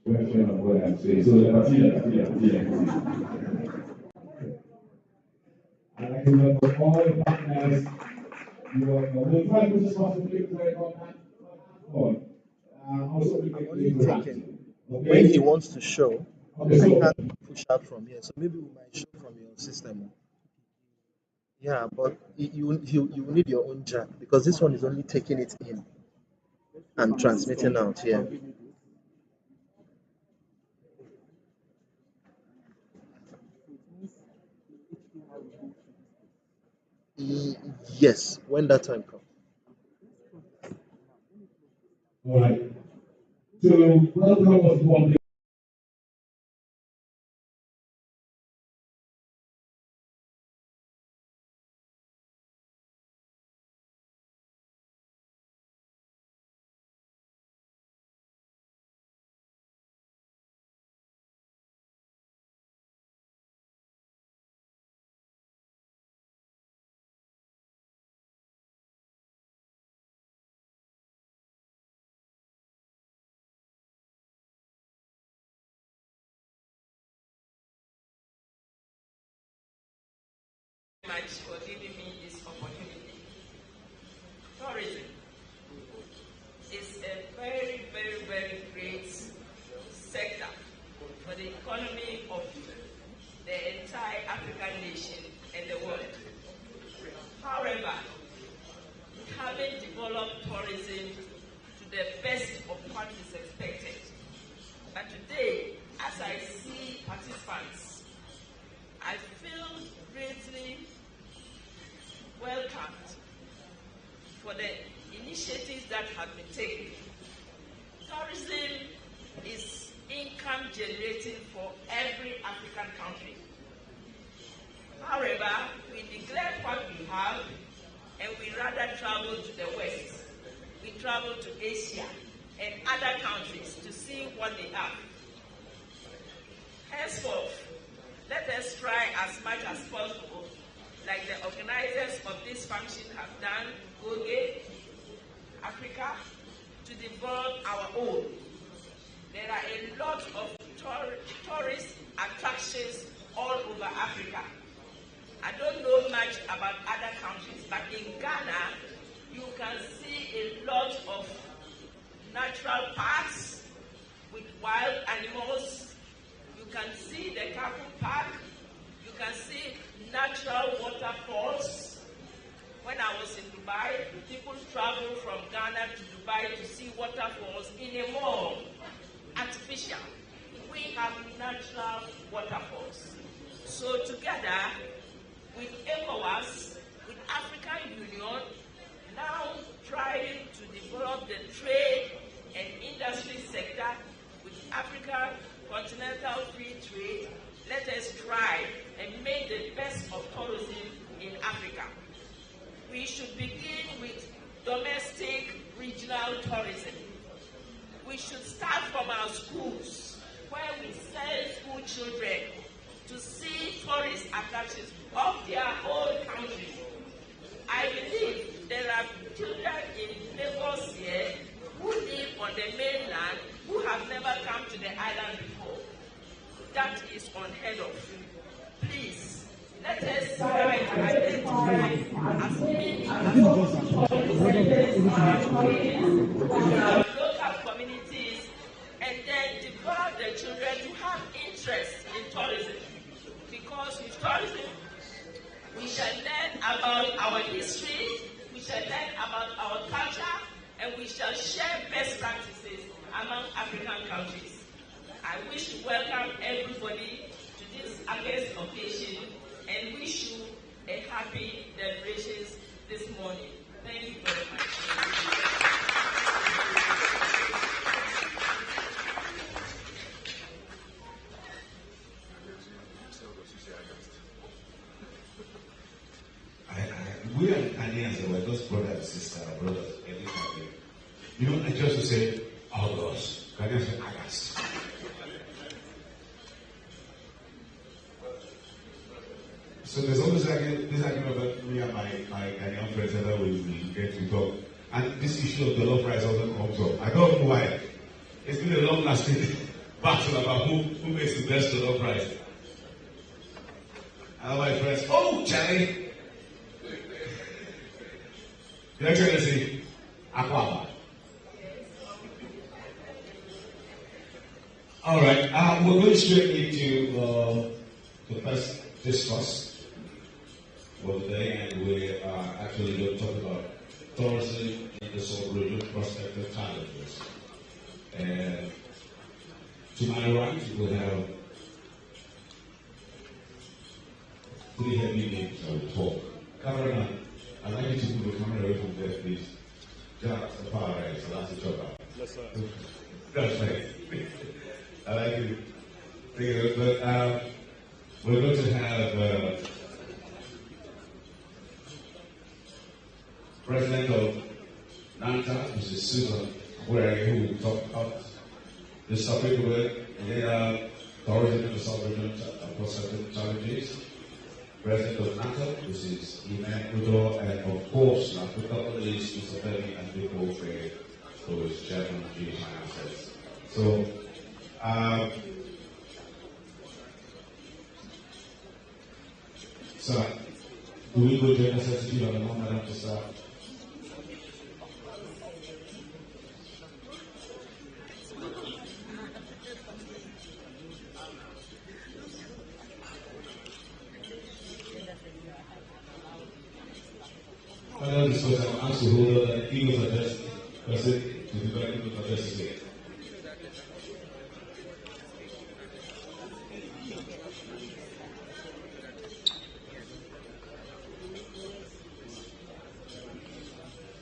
version of what I'm saying. So the Patilla. I'd like to welcome all the partners. We'll try to put this one to click right on that. Also, we can when he wants to show, okay, so I can't push out from here. So maybe we might show from your system. Yeah, but you need your own jack because this one is only taking it in and transmitting out here. Yes, when that time comes. all right. So welcome us one. Much for giving me this opportunity. Tourism is a very, very, very great sector for the economy of the entire African nation and the world. However, we haven't developed tourism to the best of what is expected. But today, as I see participants, I feel greatly welcomed for the initiatives that have been taken. Tourism is income generating for every African country. However, we neglect what we have and we rather travel to the West. We travel to Asia and other countries to see what they have. Henceforth, let us try as much as possible, like the organizers of this function have done, Goge, Africa, to develop our own. There are a lot of tourist attractions all over Africa. I don't know much about other countries, but in Ghana, you can see a lot of natural parks with wild animals. You can see the Kapu Park. You can see natural waterfalls. When I was in Dubai, people travel from Ghana to Dubai to see waterfalls in a mall. Artificial. We have natural waterfalls. So together with ECOWAS, with African Union, now trying to develop the trade and industry sector with Africa Continental Free Trade, let us try and make the best of tourism in Africa. We should begin with domestic regional tourism. We should start from our schools, where we send school children to see tourist attractions of their own country. I believe there are children in Lagos here who live on the mainland who have never come to the island before. That is unheard of. Please, let us try to identify as many local communities and then develop the children to have interest in tourism. Because with tourism, we shall learn about our history, we shall learn about our culture, and we shall share best practices among African countries. I wish to welcome everybody to this August occasion and wish you a happy deliberations this morning. Thank you very much. We are Ghanaians, we're just brothers, sisters, brothers, every family. You know, I just to say, August. Ghanaians say August. So there's always like this argument about me and my Ghanaian friends that we get to talk. And this issue of the love price also comes up. I don't know why. It's been a long lasting battle about who makes the best jollof rice. And my friends, oh, Charlie! Your Excellency, Aquaba. All right, we're going straight into the first discourse for the day, and we are actually going to talk about tourism in the sub-region prospective challenges. And to my right, we have three heavy names I will talk. Cameraman, I'd like you to move the camera away from there, please. That's the far right, so that's the job. Yes, sir. That's right. I like it. But we're going to have President of NANTA, Mrs. Susan Where, who will talk about this topic with tourism in the sub-region prospective challenges. President of NATO, which is Iman Udo, and of course, not to cover the list, Mr. Benny and Nico Faye, who is Chairman of GMI Assets. So, sir, do we go to necessity or no, Madam, to start? Final discussion, ask the holder that Eagles address person to the very Eagles address today.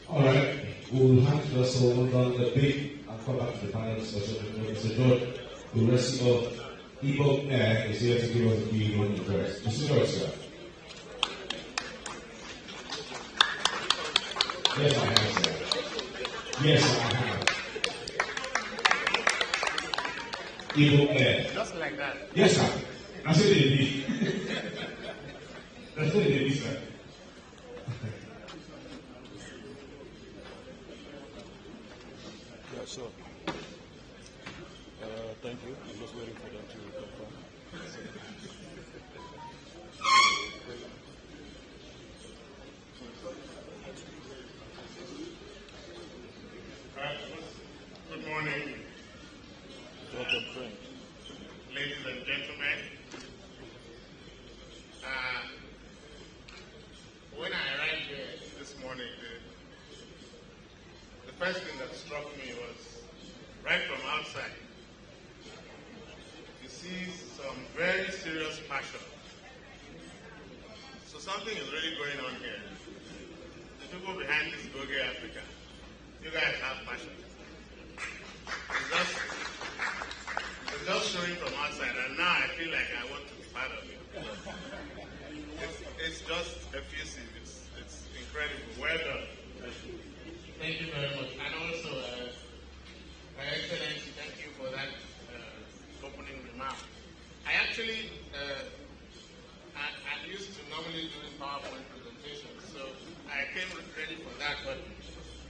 All right, we will have to also hold on the big and come back to the final discussion. Mr. George, the rest of Igbo Air is here to give us a key on the first. Mr. George, sir. Yes, I have, sir. Yes, I have. Igbo Air. Just like that. Yes, sir. That's what they need. That's what they need, sir. Yeah, sure. Thank you. I'm just waiting for them to confirm. Good morning, Welcome, friend. ladies and gentlemen. When I arrived here this morning, the first thing that struck me was right from outside, you see some very serious passion. So something is really going on here. The people behind this Goge Africa, you guys have passion. It's just showing from outside, and now I feel like I want to be part of it. It's just effusive. It's incredible. Well done. Thank you very much. And also, My Excellency, thank you for that opening remark. I actually, I'm used to normally doing PowerPoint presentations, so I came ready for that, but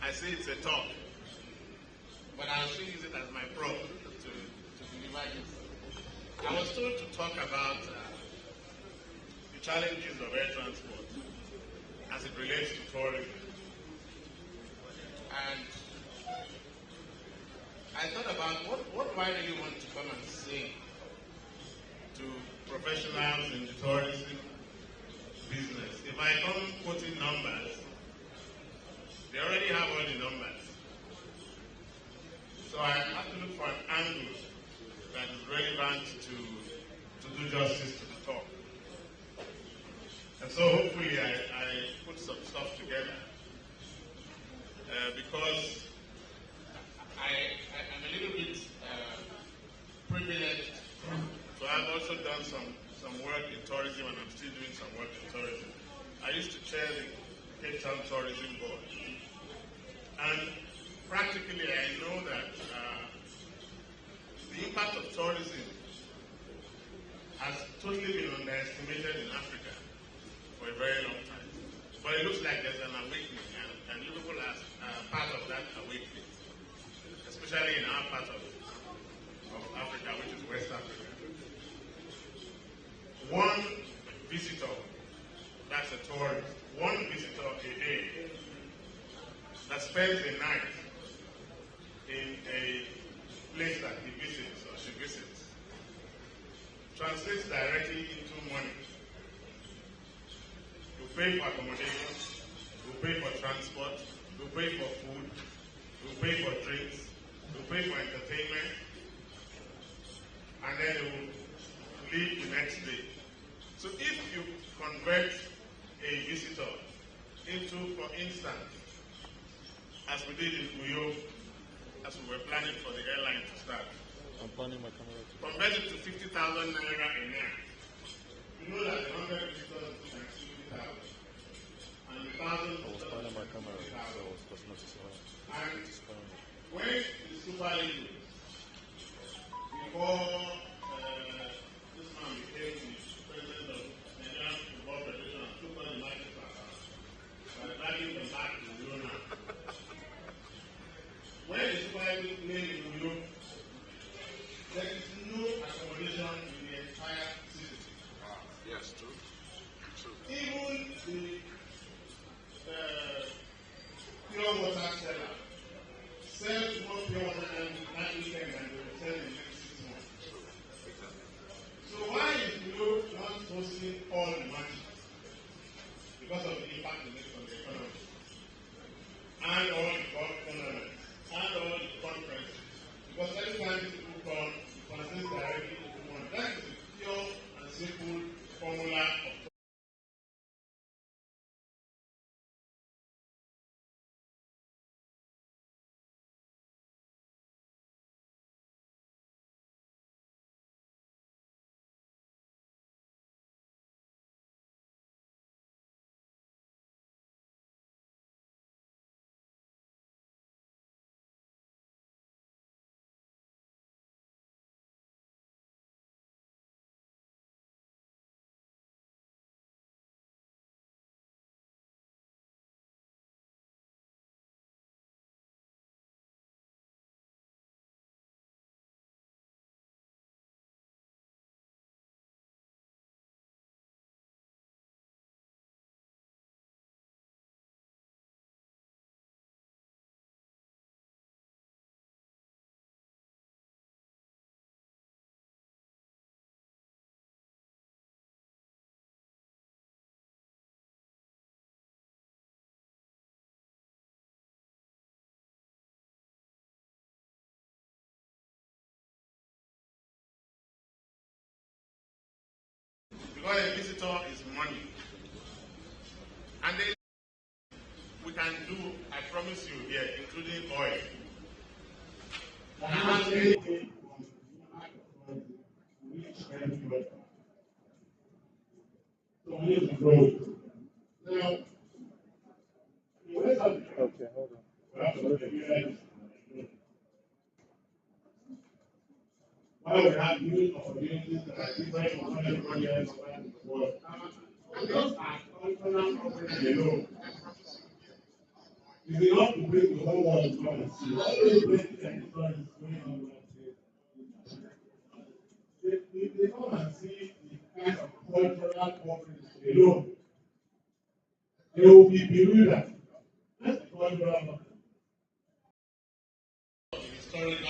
I see it's a talk. But I'll still use it as my prop to deliver this. I was told to talk about the challenges of air transport as it relates to tourism. And I thought about what do I really want to come and say to professionals in the tourism business. If I come quoting numbers, they already have all the numbers. So I have to look for an angle that is relevant to do justice to the talk. And so hopefully I put some stuff together because I'm a little bit privileged to have also done some work in tourism, and I'm still doing some work in tourism. I used to chair the Cape Town Tourism Board. And practically, I know that the impact of tourism has totally been underestimated in Africa for a very long time. But it looks like there's an awakening, and Liverpool is part of that awakening, especially in our part of Africa, which is West Africa. One visitor, that's a tourist, one visitor a day that spends a night in a place that he visits or she visits translates directly into money. You pay for accommodation, you pay for transport, you pay for food, you pay for drinks, you pay for entertainment, and then you will leave the next day. So if you convert a visitor into, for instance, as we did in Uyo, as we were planning for the airline to start, I'm planning my camera. convert it to 50,000 naira a year. You know that the 100 visitors is like 50,000. And the 1,000 I was visitors planning my is camera, 50,000. so I was just noticing. And when the Super League, before this man became the president of Nigerian Football Federation and took on the matches by dragging them back to Uyo now. When the Super League played in Uyo, there is no accommodation in the entire city. Yes, true. Even the pure water seller sells more pure water than that weekend than they will sell in the next 6 months. So why is Uyo not hosting all the matches? Because of the impact it makes on the economy. And all the golf tournaments, and all the conferences. Because every time these people come, you translate directly into money. That is the pure and simple formula of because a visitor is money. And then we can do, I promise you here, including oil. And that's anything from which everybody. So we need to grow it. Now, in West Africa, Okay, hold on. we have to regulate why we have new opportunities that are different from other projects around the world. And those are cultural problems alone. It's enough to bring the whole world to come and see. All those places and stories going on they come and see the kind of cultural offerings alone. They will be bewildered. That's the cultural offering. Historical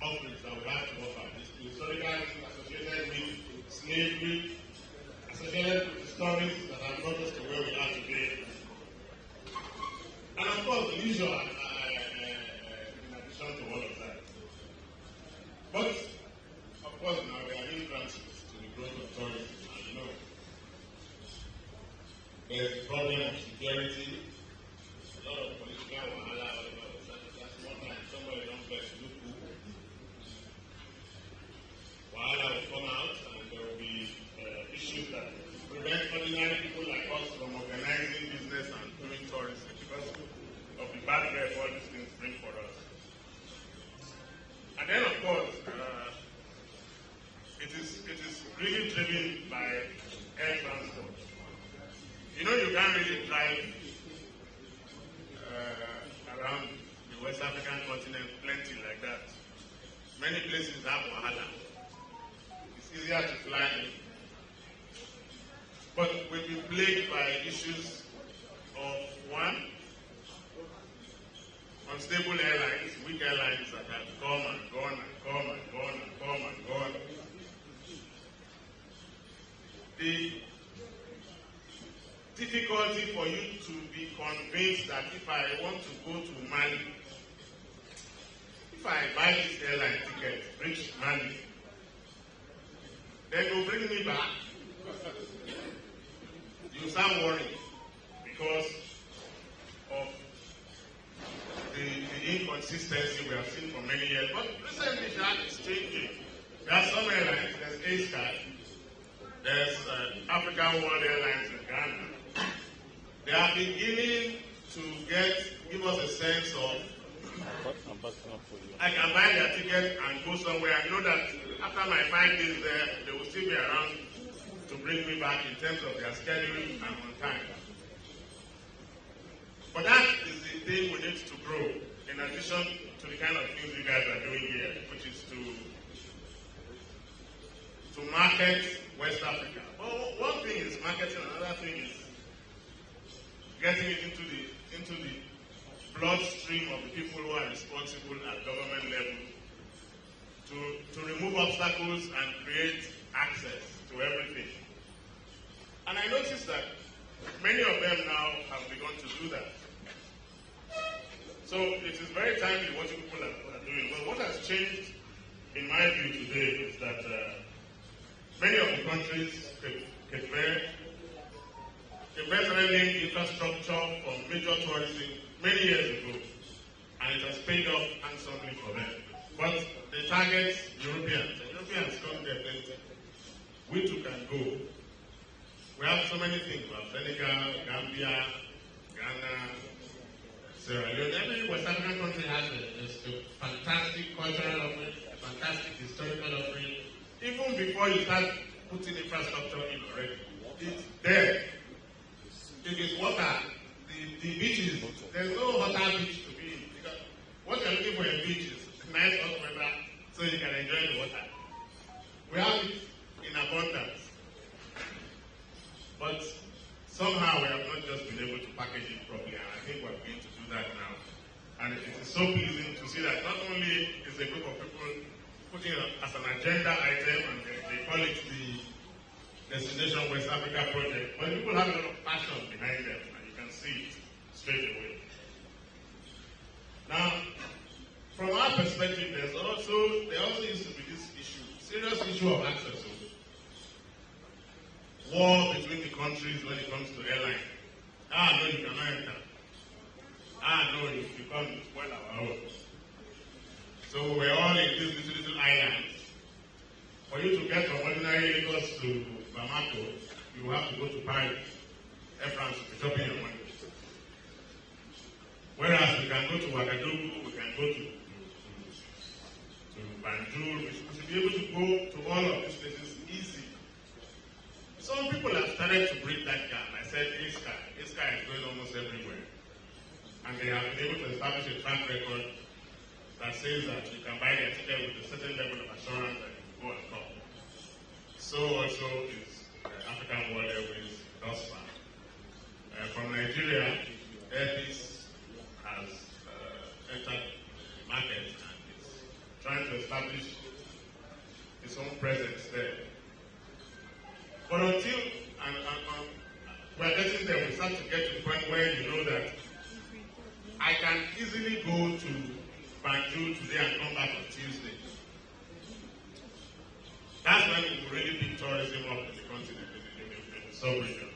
offerings that we have to offer. Historical associated with slavery, associated with stories that have brought us to where we are today. And of course, the usual in addition to all of that. But, of course, now we are hindrances to the growth of tourism. And you know, there's the problem of security, a lot of political wahala, that's one time somebody don't get to look who. Wahala will come out and there will be issues that prevent ordinary people like us from organizing business and doing tourism because of the bad rep all these things bring for us. And then, of course, it is really driven by air transport. You know, you can't really drive around the West African continent plenty like that many places have wahala. It's easier to fly in. But we've been plagued by issues of one, unstable airlines, weak airlines that have come and gone and come and gone and come and gone. The difficulty for you to be convinced that if I want to go to Mali, if I buy this airline ticket, reach Mali, then they'll bring me back. You start worrying because of the inconsistency we have seen for many years. But recently that is changing. There are some airlines, there's ECOWAS, there's African World Airlines in Ghana. They are beginning to give us a sense of, I can buy their ticket and go somewhere. I know that after my 5 days there, they will still be around to bring me back in terms of their schedule and on time. But that is the thing we need to grow, in addition to the kind of things you guys are doing here, which is to market West Africa. Well, one thing is marketing, another thing is getting it into the bloodstream of the people who are responsible at government level to remove obstacles and create access to everything. And I noticed that many of them now have begun to do that. So it is very timely what you people are doing. But what has changed, in my view today, is that many of the countries, Cape Verde started laying infrastructure for major tourism many years ago, and it has paid off handsomely for them. But they target Europeans. The Europeans come there plenty. We too can go. We have so many things. We have Senegal, Gambia, Ghana, Sierra Leone. Every West African country has a fantastic cultural offering, fantastic historical offering. Even before you start putting infrastructure in already, it's there. It is water. The beaches, there's no hotter beach to be in. Because what you're looking for a beach is nice hot weather so you can enjoy the water. We have it in abundance. But somehow we have not just been able to package it properly, and I think we're going to do that now. And it is so pleasing to see that not only is a group of people putting it as an agenda item, and they call it the Destination West Africa project, but people have a lot of passion behind them, and you can see it straight away. Now, from our perspective, there also used to be this issue, serious issue of access. War between the countries when it comes to airline. No, you cannot enter. No, you can't spoil our own. So we're all in these little islands. For you to get from ordinary Lagos to Bamako, you have to go to Paris. Air France will be chopping your money. Whereas we can go to Ouagadougou, we can go to Banjul, we should be able to go to all of these places easy. Some people have started to break that gap. I said ECOWAS is going almost everywhere. And they have been able to establish a track record that says that you can buy their ticket with a certain level of assurance that you can go and come. So also is African World Airways thus far. From Nigeria, Airpeace has entered the market and is trying to establish its own presence there. But until we're getting there, we start to get to the point where you know that I can easily go to Banjul today and come back on Tuesday. That's when we will really pick tourism up in the continent, in the sub-region.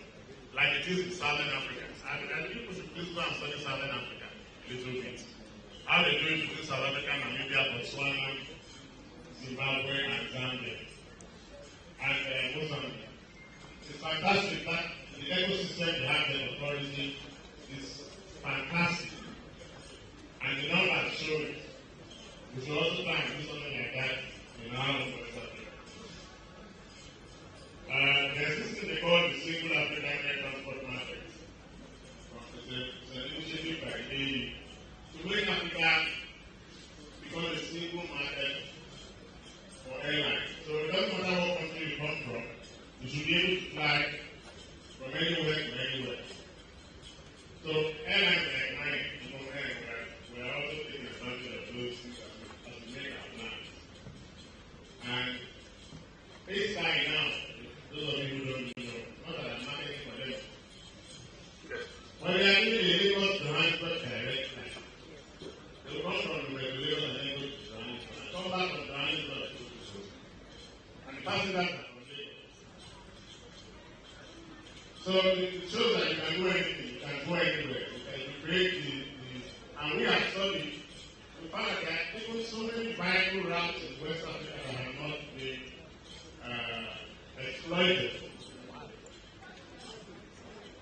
Like it is in Southern Africa. And people should please go and study Southern Africa a little bit. How they do it between South Africa, Namibia, Botswana, Zimbabwe, and Zambia. And Mozambique. It's fantastic that the ecosystem we have there for tourism is fantastic. And the numbers show it. We should also try and do something like that in our own West Africa. There's this thing they call the Single African Air Transport Market. It's an initiative by the to make Africa become a single market You should be able to fly from anywhere to anywhere. So airlines like mine, we're also taking advantage of those things as we make our plans. And this guy now, those of you who don't know, not that I'm marketing for them. When they are doing the Lagos to Johannesburg direct flight, they will come from the regulator and then go to Johannesburg. And come back from Johannesburg to Lagos. And the passengers are from Lagos. So it shows that you can do anything, you can go anywhere, you can create and we have studied, we found that there are even so many viable routes in West Africa that have not been exploited.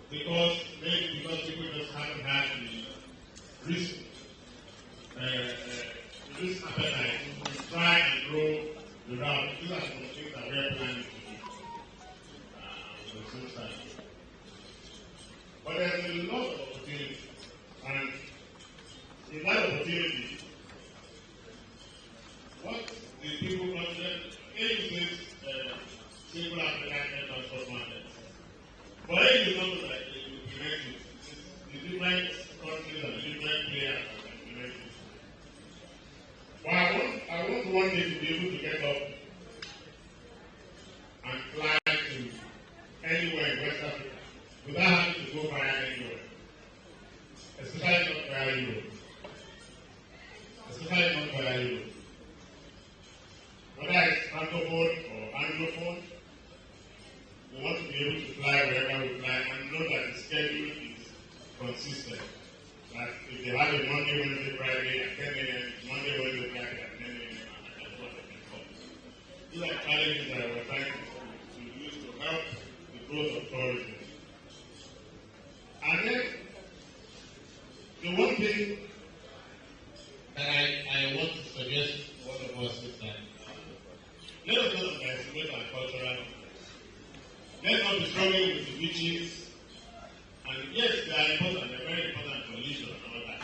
Because people just haven't had the risk appetite to try and grow the route. These are some things that we are planning to do. But there's a lot of opportunity, and in that opportunity, what the people consider is single African air transport market. But it is not like they implement it. The different countries and the different players that implement it. But I want one day to be able to get up and fly to anywhere in West Africa without having to go via anywhere. Especially not via Europe. Whether it's francophone or anglophone, we want to be able to fly wherever we fly and know that the schedule is consistent. That if they have a Monday, Wednesday, Friday at 10 a.m., Monday, Wednesday, Friday at 10 a.m., and that's what they can come. These are challenges that we're trying to use to help the growth of tourism. And then, the one thing that I want to suggest to all of us is that let us not underestimate our cultural difference. Let's not be struggling with the beaches. And yes, they are important, they're very important for leisure and all that.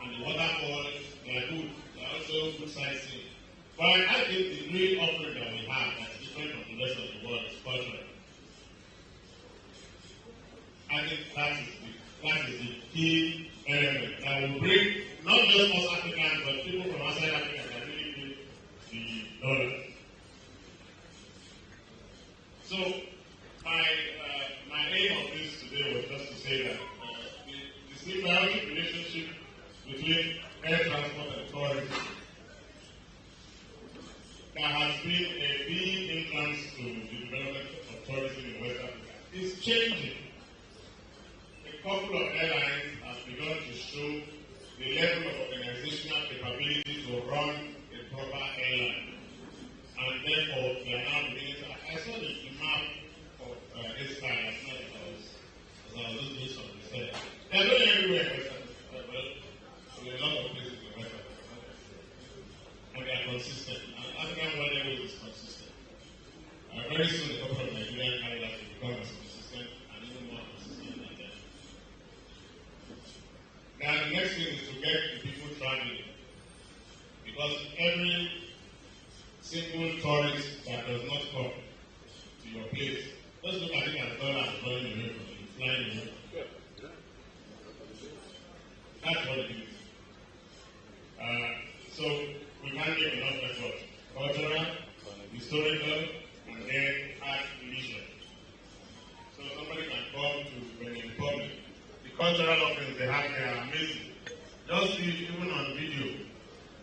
And the waterfalls, they are good. They are also good sightseeing. But I think the real offering that we have that's different from the rest of the world is cultural. I think that is the key element that will bring not just us Africans, but people from outside Africa that really need the dollar. So, my aim of this today was just to say that the symbiotic relationship between air transport and tourism that has been a big influence to the development of tourism in West Africa is changing. A couple of airlines have begun to show the level of organizational capability to run a proper airline. And therefore, they are now beginning to. I saw the map of this guy last night as I was doing some research. They are going everywhere in West Africa. Well, a lot of places in West Africa. And they are consistent. And African World Airways is consistent. Very soon, a couple of Nigerian carriers will become as consistent and even more consistent than them. Now, the next thing is to get the people traveling. Because every single tourist that does not come to your place, just look at it as dollars running away from you, flying away from you. That's what it is. So we can't give enough effort. Cultural, historical, and then art leisure. So somebody can come to Benin Republic. The cultural offerings they have there are amazing. Just see, even on video,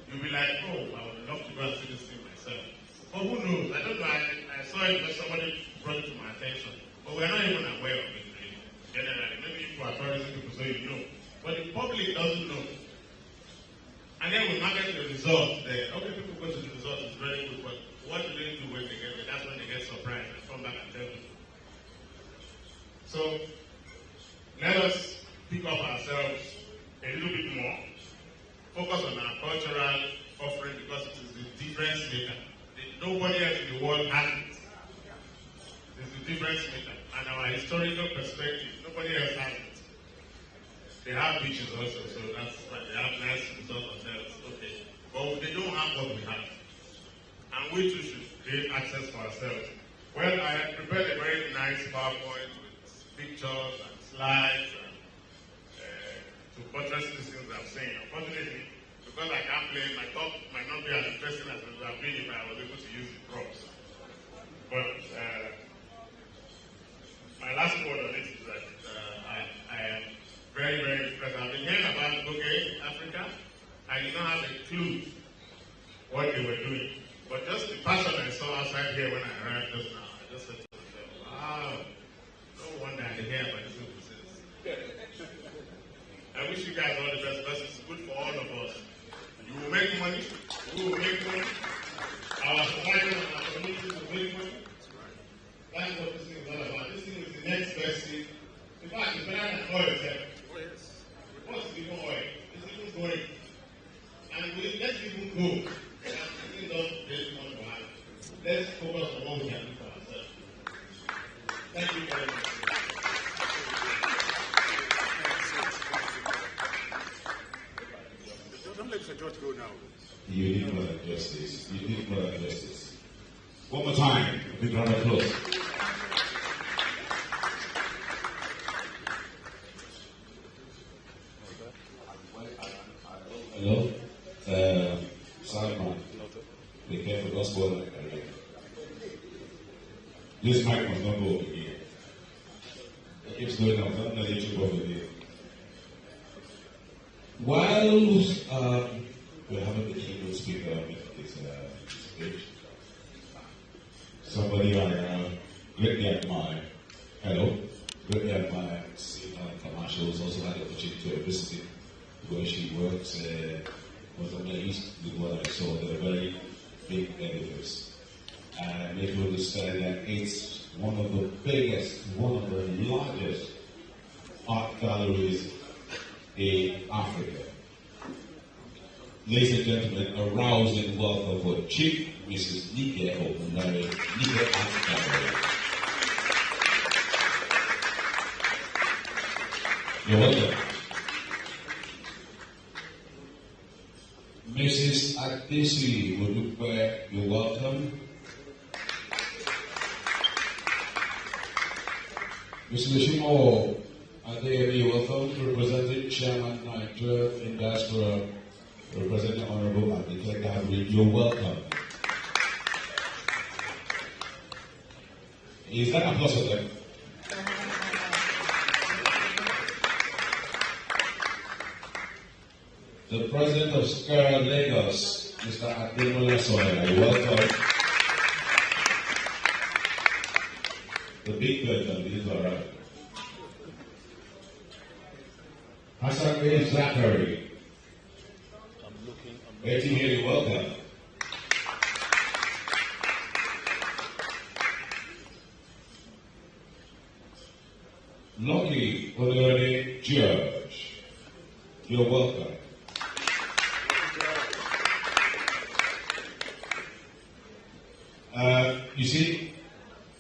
you'll be like, oh, I would love to go and see this thing myself. But who knows? I don't know. I saw it because somebody brought it to my attention. But we're not even aware of it really, generally. Maybe if you are tourism people, so you know. But the public doesn't know. And then we market the results there. Okay, people go to the result, it's very good, but what do they do when they get there? That's when they get surprised and come back and tell people. So, let us pick up ourselves a little bit more, focus on our cultural offering because it is the difference maker. Nobody else in the world has it. It's the difference maker. And our historical perspective, nobody else has it. They have beaches also, so that's fine. They have nice resort hotels, okay. But they don't have what we have. And we too should create access for ourselves. Well, I prepared a very PowerPoint with pictures and slides and to buttress these things I'm saying. Unfortunately, because I can't play, my talk might not be as interesting as it would have been if I was able to use the props. But my last word on this is that I am very, very impressed. I've been hearing about Goge Africa. I did not have a clue what they were doing. But just the passion I saw outside here when I arrived just now, I just said to myself, wow, no wonder I hear about this business. I wish you guys all the best because it's good for all of us. You will make money, we will make money, our society and our community will make money. That's what this thing is all about. This thing is the next best thing. In fact, it's better than oil itself. What's even oil? It's even going. And let's even go. Let's focus on what we can do for ourselves. Thank you very much. Don't let Sir George go now. You did more than justice. You did more than justice. One more time. A big round of applause. Hello? Simon. They came for gospel and career. This mic must not go over here. It keeps going up. Don't let it go over here. While we're having the keynote speaker on this stage, somebody I greatly admire, hello, greatly admire, see commercials, also had the opportunity to visit where she works, was amazed with what I saw. They're very big edifice. And if you understand that it's one of the biggest, one of the largest art galleries in Africa. Ladies and gentlemen, a rousing welcome for Chief Mrs. Nike Ogunari, Nike Art Gallery. You're welcome. Mrs. Adesi Wodupe, you're welcome. Mr. Mishimo Adeyemi, you're welcome. Representing Chairman Nigeria in Diaspora, representing Honorable Adike Gabri, you're welcome. Is that applause for them? The President of SCAR Lagos, Mr. Ademola Soya, you're welcome. The big person, these are right. Hassan B. Zachary. Betty here, you're welcome. Lucky Olori George, you're welcome. You see,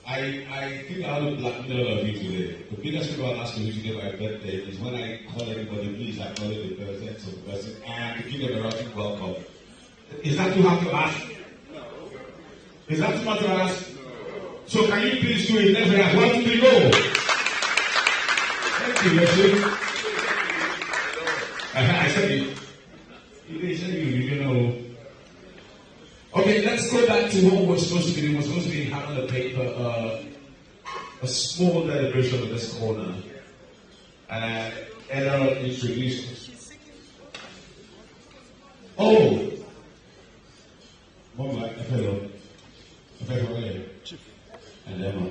I think I will blackmail all of you today. The biggest thing I'll ask you today my birthday is when I call everybody, please acknowledge the presence of the person and give them a rousing welcome. Is that too hard to ask? No. Is that too much to ask? No. So can you please do it never as 1, 2, 3, go? Thank you, Leslie. I said it. You said you know. Okay, let's go back to what we're supposed to be doing. We're supposed to be having a paper, a small celebration of this corner. And Ella introduced. Oh! Mama, hello. Hello. And Emma.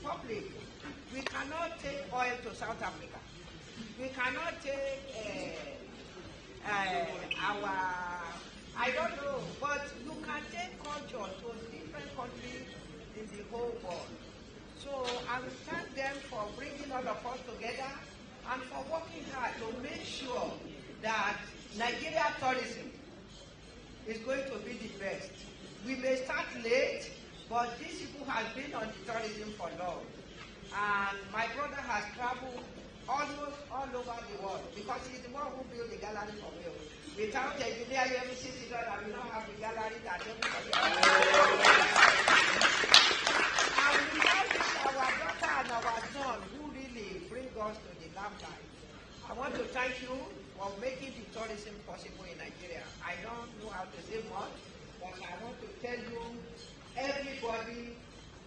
Republic, we cannot take oil to South Africa. We cannot take I don't know, but you can take culture to different countries in the whole world. So I will thank them for bringing all of us together and for working hard to make sure that Nigeria tourism is going to be the best. We may start late, but these people have been on the tourism for long. And my brother has traveled almost all over the world because he's the one who built the gallery for me. Without engineer, every citizen, I will not have the gallery that everybody has. And without our daughter and our son who really bring us to the limelight. I want to thank you for making the tourism possible in Nigeria. I don't know how to say much, but I want to tell you, everybody,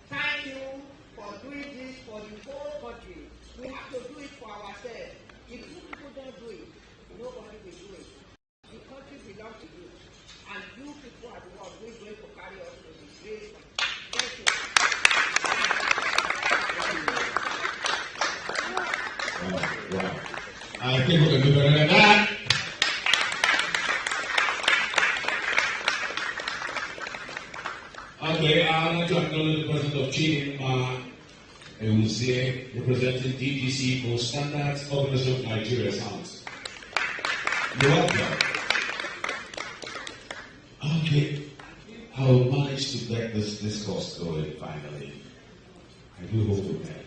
thank you for doing this for the whole country. We have to do it for ourselves. If you people don't do it, nobody will do it. The country belongs to you, and you people are the ones who are going to carry us to the great country. Thank you. Wow. I think we can do better than that. Okay, I'd like to acknowledge the presence of Chidinma Ewuzie, representing DGC for Standards Organization of Nigeria Sounds. You're welcome. Okay, I'll manage to get this discourse going finally. I do hope we can.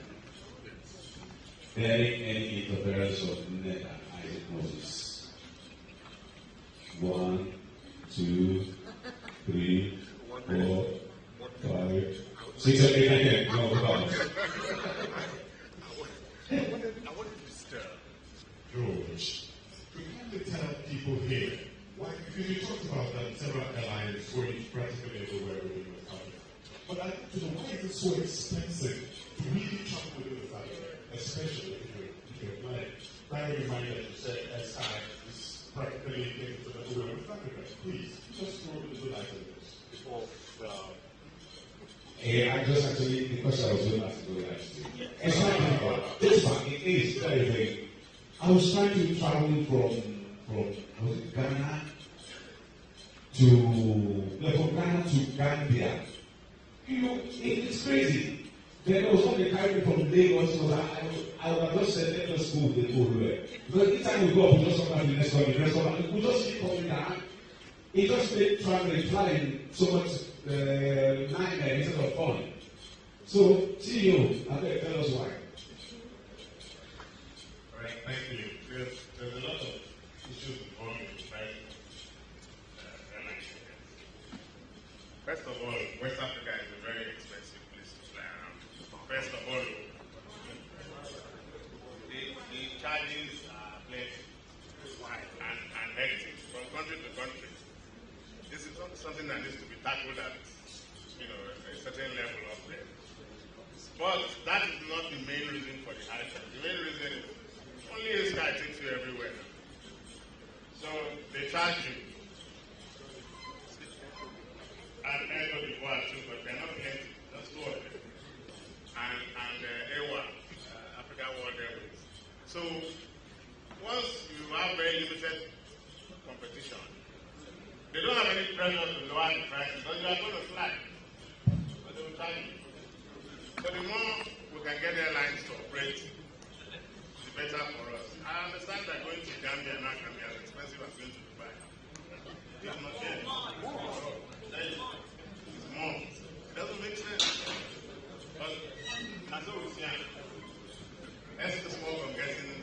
Bearing any interference of Ned and Isaac Moses. 1, 2, 3, 4, 5, 6, 7, 8, 9, 10. No, come on. I wanted to stir. George, we have to tell people here, why, because you talked about several airlines going practically everywhere within the country. But I want to know, why is it so expensive to really travel within the country, especially if you're flying? That reminder that you said SI is practically getting to the way with Africa. Please, just throw a little light on this before the... I just actually, the question I was going to ask you actually. It's not difficult. This one, it is very, very. I was trying to travel from was it Ghana from Ghana to Gambia. You know, it's crazy. Then there was one they carried me from Lagos, so I would have just said, let us go with the whole way. Because each time we go up, we just come back to the next one, we just keep coming down. It just made traveling, flying so much nightmare instead of fun. So, CEO, I better tell us why. All right, thank you. There's a lot of issues involved in private airlines. First of all, West Africa is a very expensive place to fly around. First of all, the charges are plenty and hectic from country to country. This is something that needs to be tackled at a certain level up there. But that is not the main reason for the high charge. The main reason is only a sky takes you everywhere. So they charge you. And DWAP too, but they're not plenty. That's two of them. And ECOWAS, African World Airways. So once you have very limited competition, they don't have any pressure to lower the prices, but you are going to fly. But they will charge you. So the more we can get airlines to operate, the better for us. I understand that going to Gambia now can be as expensive as going to Dubai. It's not yet. It's more. It doesn't make sense. But as always, let's just work on getting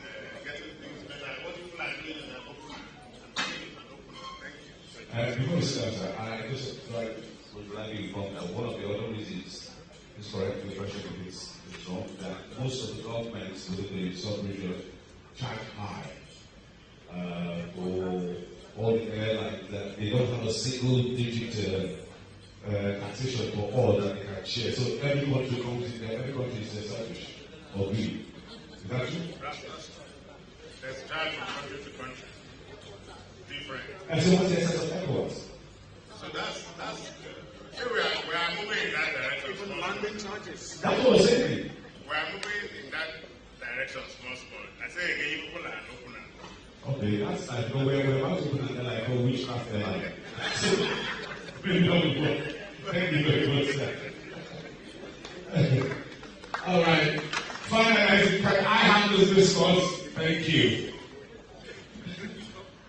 things better. What you fly doing is an open. Before we start, I just would like to inform that one of the other reasons is correct, the question is wrong, that most of the governments within the sub-region charge high for all the airlines, that they don't have a single digit taxation for all that they can share. So every country comes in there, every country is established or we. Is that true? There's charge from country to country. Different. And so what's the essence of ECOWAS? So that's we are moving in that direction. Even London That's what I'm saying. We are moving in that direction, small. I say again, people are open. Okay, that's like we're about to open and like witchcraft line. So, maybe not before. Thank you very much, sir. All right. Finally, can I handle this discourse? Thank you.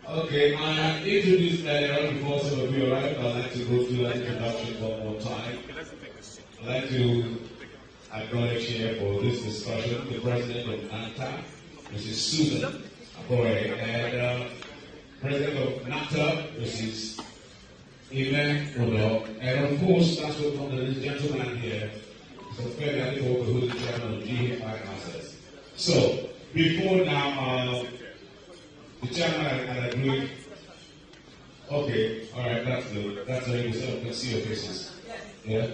Okay, I have introduced earlier on before some of you arrived. I'd like to go through that introduction one more time. I'd like to acknowledge here for this discussion the president of NATA, Mrs. Susan Aboy, and president of NATA, Mrs. Ime Odo, and of course, that's what from this gentleman here, so fairly I think who is the chairman of GHI Assets. So, before now, the chairman had agreed. Okay, all right, that's good. That's very good. So I can see your faces. Yeah?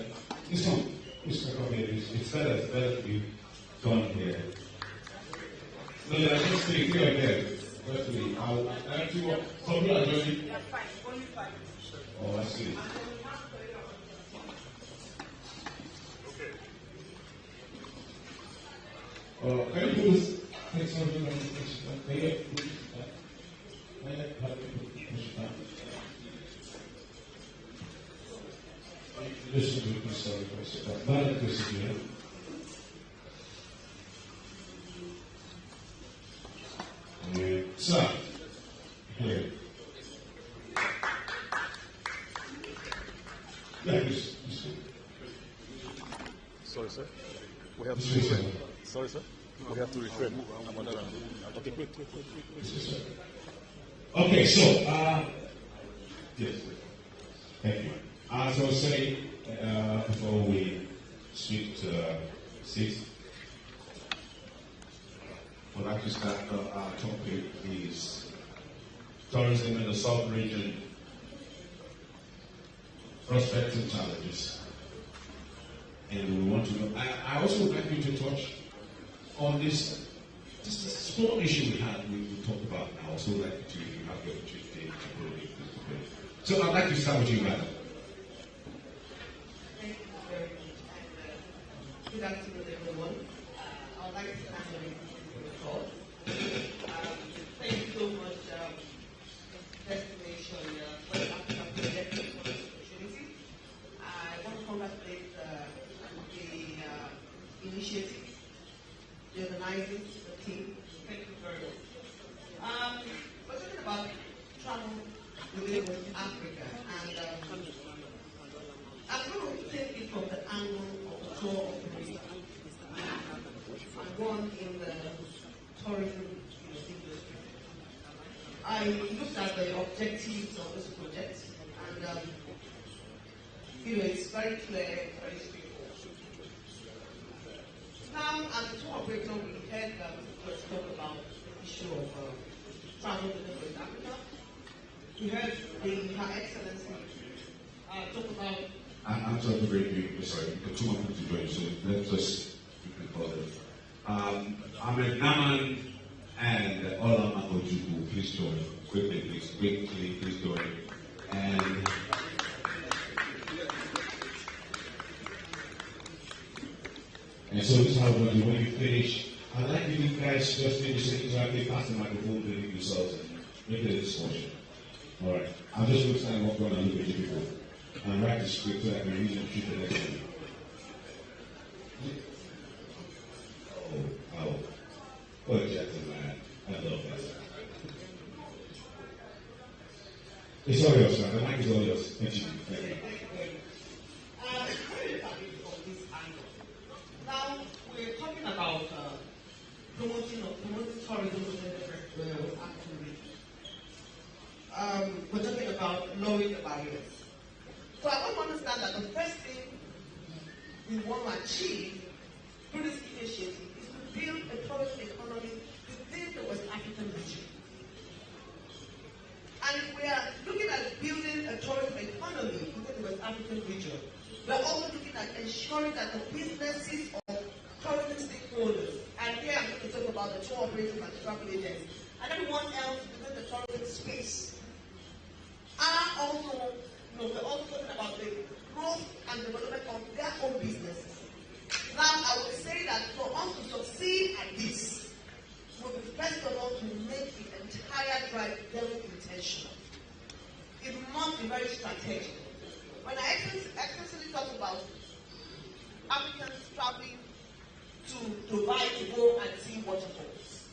Please come. Please come here. It's better to be done here. No, yeah, just stay here again. Definitely. I'll actually what? Some people are joining. Yeah, fine. Only 5. Oh, I see. Can you please take some of the listen to the story first. Not a question. Sir, here. Yeah, please. Sorry, sir. We have to refrain. Sorry, sir. We have to refrain. Okay, quick. Okay, so, yes. Thank you. As I was saying, before we switch to seats, I'd like to start our topic is tourism in the South region, prospects and challenges. And we want to know, I also would like you to touch on this small issue we talked about now, so I'd like you to have the opportunity to put it. So I'd like to start with you, madam. Thank you very much. And good afternoon, everyone. I would like to thank you for the call. Thank you so much, Destination West Africa Project, for this opportunity. I want to congratulate the initiative, the organizers, the team. Thank you very much. We're talking about travel within West Africa, and I'm going to take it from the angle of the tour operator. I'm one in the tourism industry. I looked at the objectives of this project, and it's very clear, very straightforward. Now, as a tour operator, we heard let's talk about the issue of travel within West Africa. We heard Her Excellency talk about. I'm sorry to break you. Sorry, we've got 2 more people to join, so let's just quickly call it. Ahmed Naman and Ola Makojuku, please join. Quickly, please join. And so this is how we're going to do. When you finish, I'd like you guys just maybe say exactly pass the microphone to yourselves and make it a discussion. All right. I'm just going to stand up and look at you people and write the script so I can read and treat the next one. Oh, what a gentleman. I love that. It's all yours, man. The mic is all yours. Thank you. Thank you. Now, we're talking about promoting tourism within the West African region. We're talking about lowering the barriers. So I want to understand that the first thing we want to achieve through this initiative is to build a tourism economy within the West African region. And if we are looking at building a tourism economy within the West African region, we are also looking at ensuring that the businesses of tourism stakeholders, and here I'm going to talk about the tour operators and the travel agents, and everyone else within the tourism space, are also, we're also talking about the growth and development of their own businesses. that for us to succeed at this, will be first of all to make the entire drive very intentional. It must be very strategic. When I explicitly talk about Africans traveling to Dubai to go and see waterfalls,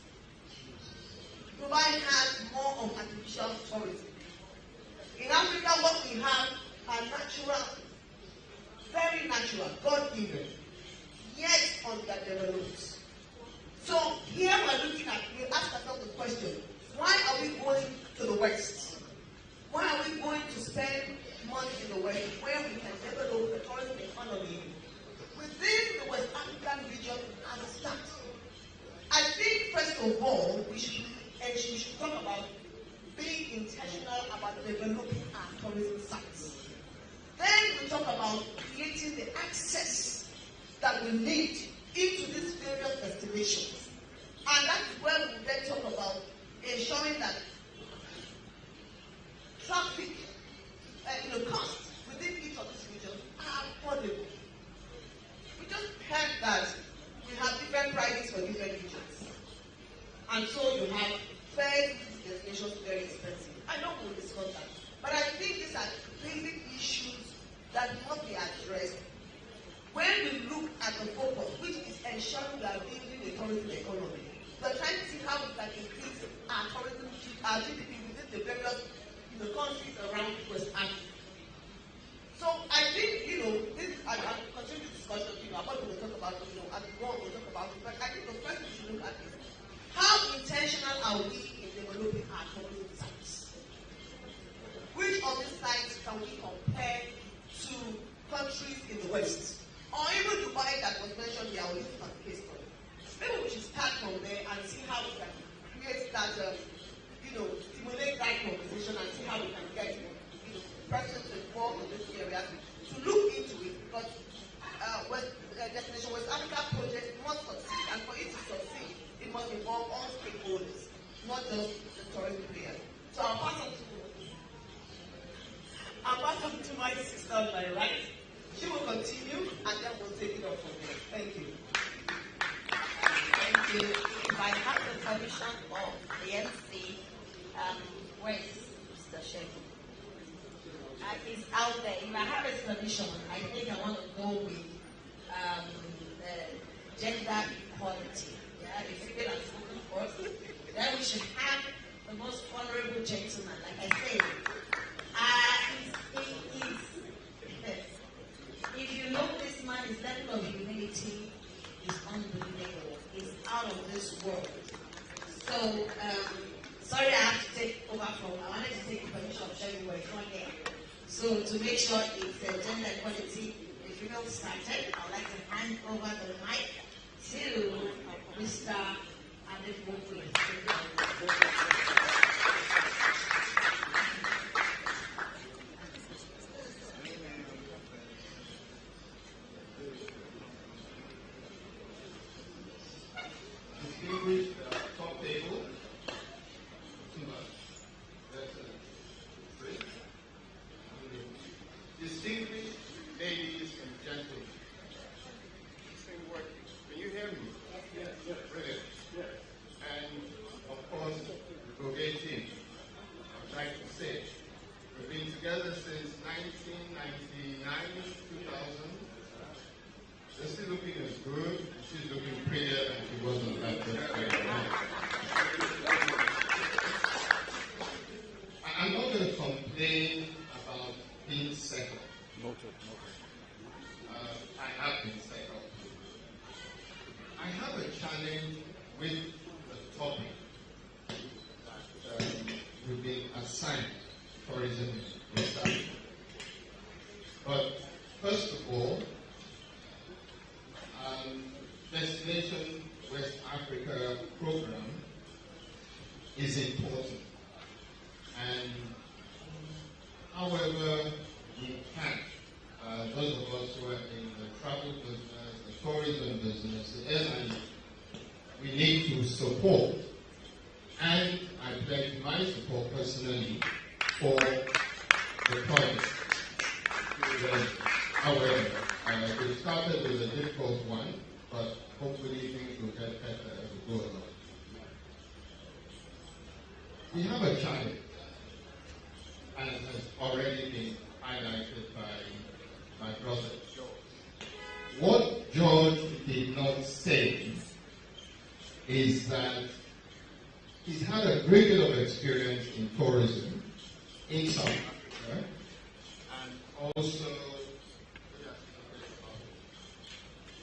Dubai has more of artificial tourism. In Africa, what we have are natural, very natural, God-given, yet underdeveloped. So here we're looking at, we ask ourselves the question, why are we going to the West? Why are we going to spend money in the West where we can develop the tourism economy within the West African region as a start? I think, first of all, we should talk about being intentional about developing our tourism sites. Then we talk about creating the access that we need into these various destinations. And that's where we then talk about ensuring that traffic, costs within each of these regions are affordable. We just heard that we have different prices for different regions. And so you have fares to destinations very expensive. I know we'll discuss that. But I think these are basic issues that must be addressed when we look at the focus, which is ensuring we are building a tourism economy. We're trying to see how we can increase our tourism, our GDP within the various countries around West Africa. So I think, this, I'll continue the discussion, about what we'll talk about, as we go on, we'll talk about it. But I think the first thing we should look at is how intentional are we in developing our tourism sites? Which of these sites can we compare to countries in the West? Or even Dubai that was mentioned here, I will use it as a case study. Maybe we should start from there and see how we can create that, stimulate that conversation and see how we can get, persons involved in this area to look into it, because Destination West Africa project must succeed, and for it to succeed, it must involve all stakeholders, not just the tourism players. So I'll pass on to my sister on my right. She will continue, and then we'll take it up from there. Thank you. Thank you. If I have the permission of the MC, where is Mr. Sheikh? It's out there. If I have his permission, I think I want to go with gender equality. Yeah, if you feel I'm spoken for, then we should have the most honorable gentleman. Like I said, if you look this man, his level of humility is unbelievable. It's out of this world. So, sorry I have to take over I wanted to take the permission of sharing where it's not there. So, to make sure it's gender equality, the female started, I would like to hand over the mic to Mr. Adefofe. Distinguished top table, distinguished ladies and gentlemen. Can you hear me? Yes. Brilliant. Yes. And of course, the Goge team. I'd like to say, we've been together since 1999, 2000. They're still looking as good. She's looking prettier than she was on that first. I'm not going to complain about being second. Noted. I have been second. I have a challenge with the topic that we've been assigned, tourism in West Africa. But first of all, Destination West Africa program is important, and however we can, those of us who are in the travel business, the tourism business, the airline, we need to support, and I pledge my support personally for the project. However, we started with a difficult one, but hopefully things will get better as we go along. We have a challenge, and it has already been highlighted by my brother George. What George did not say is that he's had a great deal of experience in tourism in South Africa, and also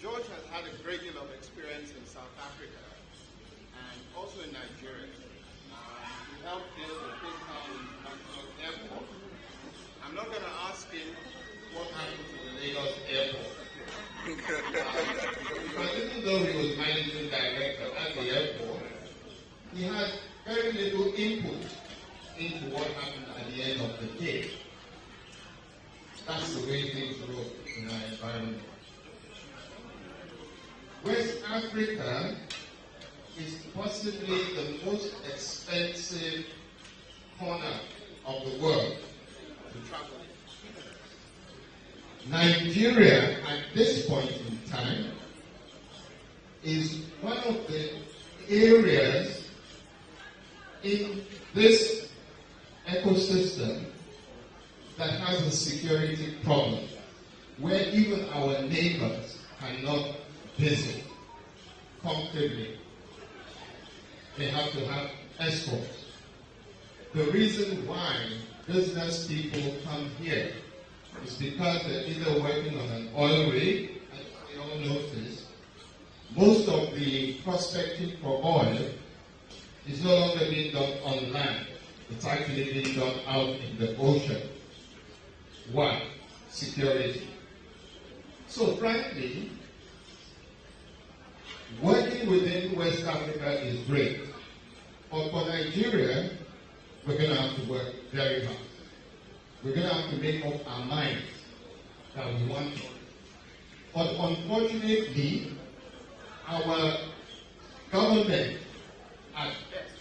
George has had a great deal of experience in South Africa and also in Nigeria. We helped build the Cape Town International Airport. I'm not going to ask him what happened to the Lagos Airport. Because even though he was managing director at the airport, he had very little input into what happened at the end of the day. That's the way things roll in our environment. West Africa is possibly the most expensive corner of the world to travel in. Nigeria, at this point in time, is one of the areas in this ecosystem that has a security problem, where even our neighbors cannot visit comfortably. They have to have escorts. The reason why business people come here is because they're either working on an oil rig, and we all notice most of the prospecting for oil is no longer being done on land. It's actually being done out in the ocean. Why? Security. So frankly, working within West Africa is great. But for Nigeria, we're going to have to work very hard. We're going to have to make up our minds that we want it. But unfortunately, our government at best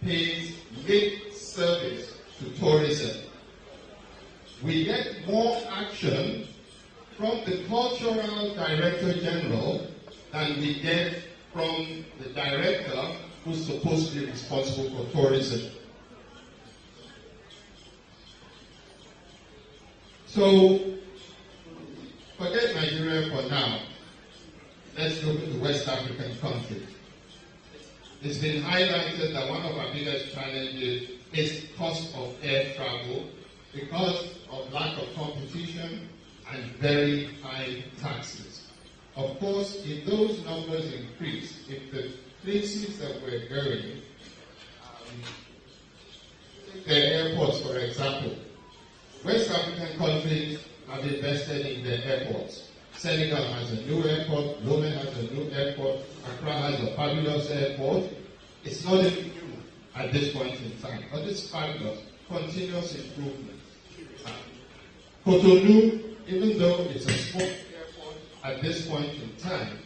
pays lip service to tourism. We get more action from the Cultural Director General than we get from the director who's supposed to be responsible for tourism. So, forget Nigeria for now. Let's look at the West African countries. It's been highlighted that one of our biggest challenges is cost of air travel because of lack of competition and very high taxes. Of course, if those numbers increase, if the places that we're going, take their airports for example, West African countries have invested in their airports. Senegal has a new airport, Lome has a new airport, Accra has a fabulous airport. It's not even new at this point in time, but it's fabulous, continuous improvement. Cotonou, even though it's a small airport at this point in time,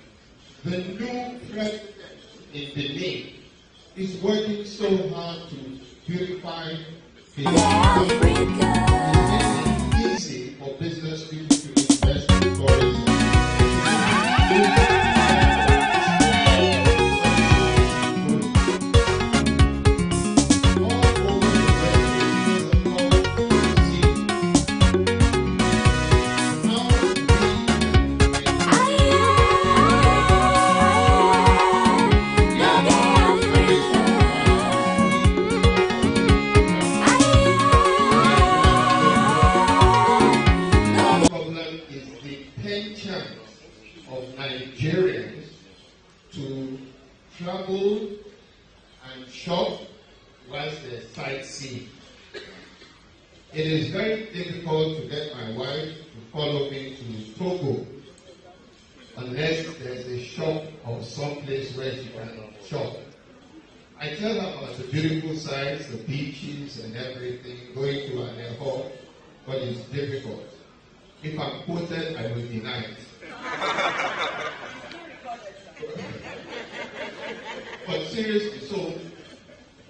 the new president in Benin is working so hard to beautify the It's easy for business people to invest in tourism. Of Nigerians to travel and shop whilst they're sightseeing. It is very difficult to get my wife to follow me to Togo unless there's a shop or someplace where she can shop. I tell her about the beautiful sights, the beaches and everything, going to an airport, but it's difficult. If I'm quoted, I will deny it. But seriously, so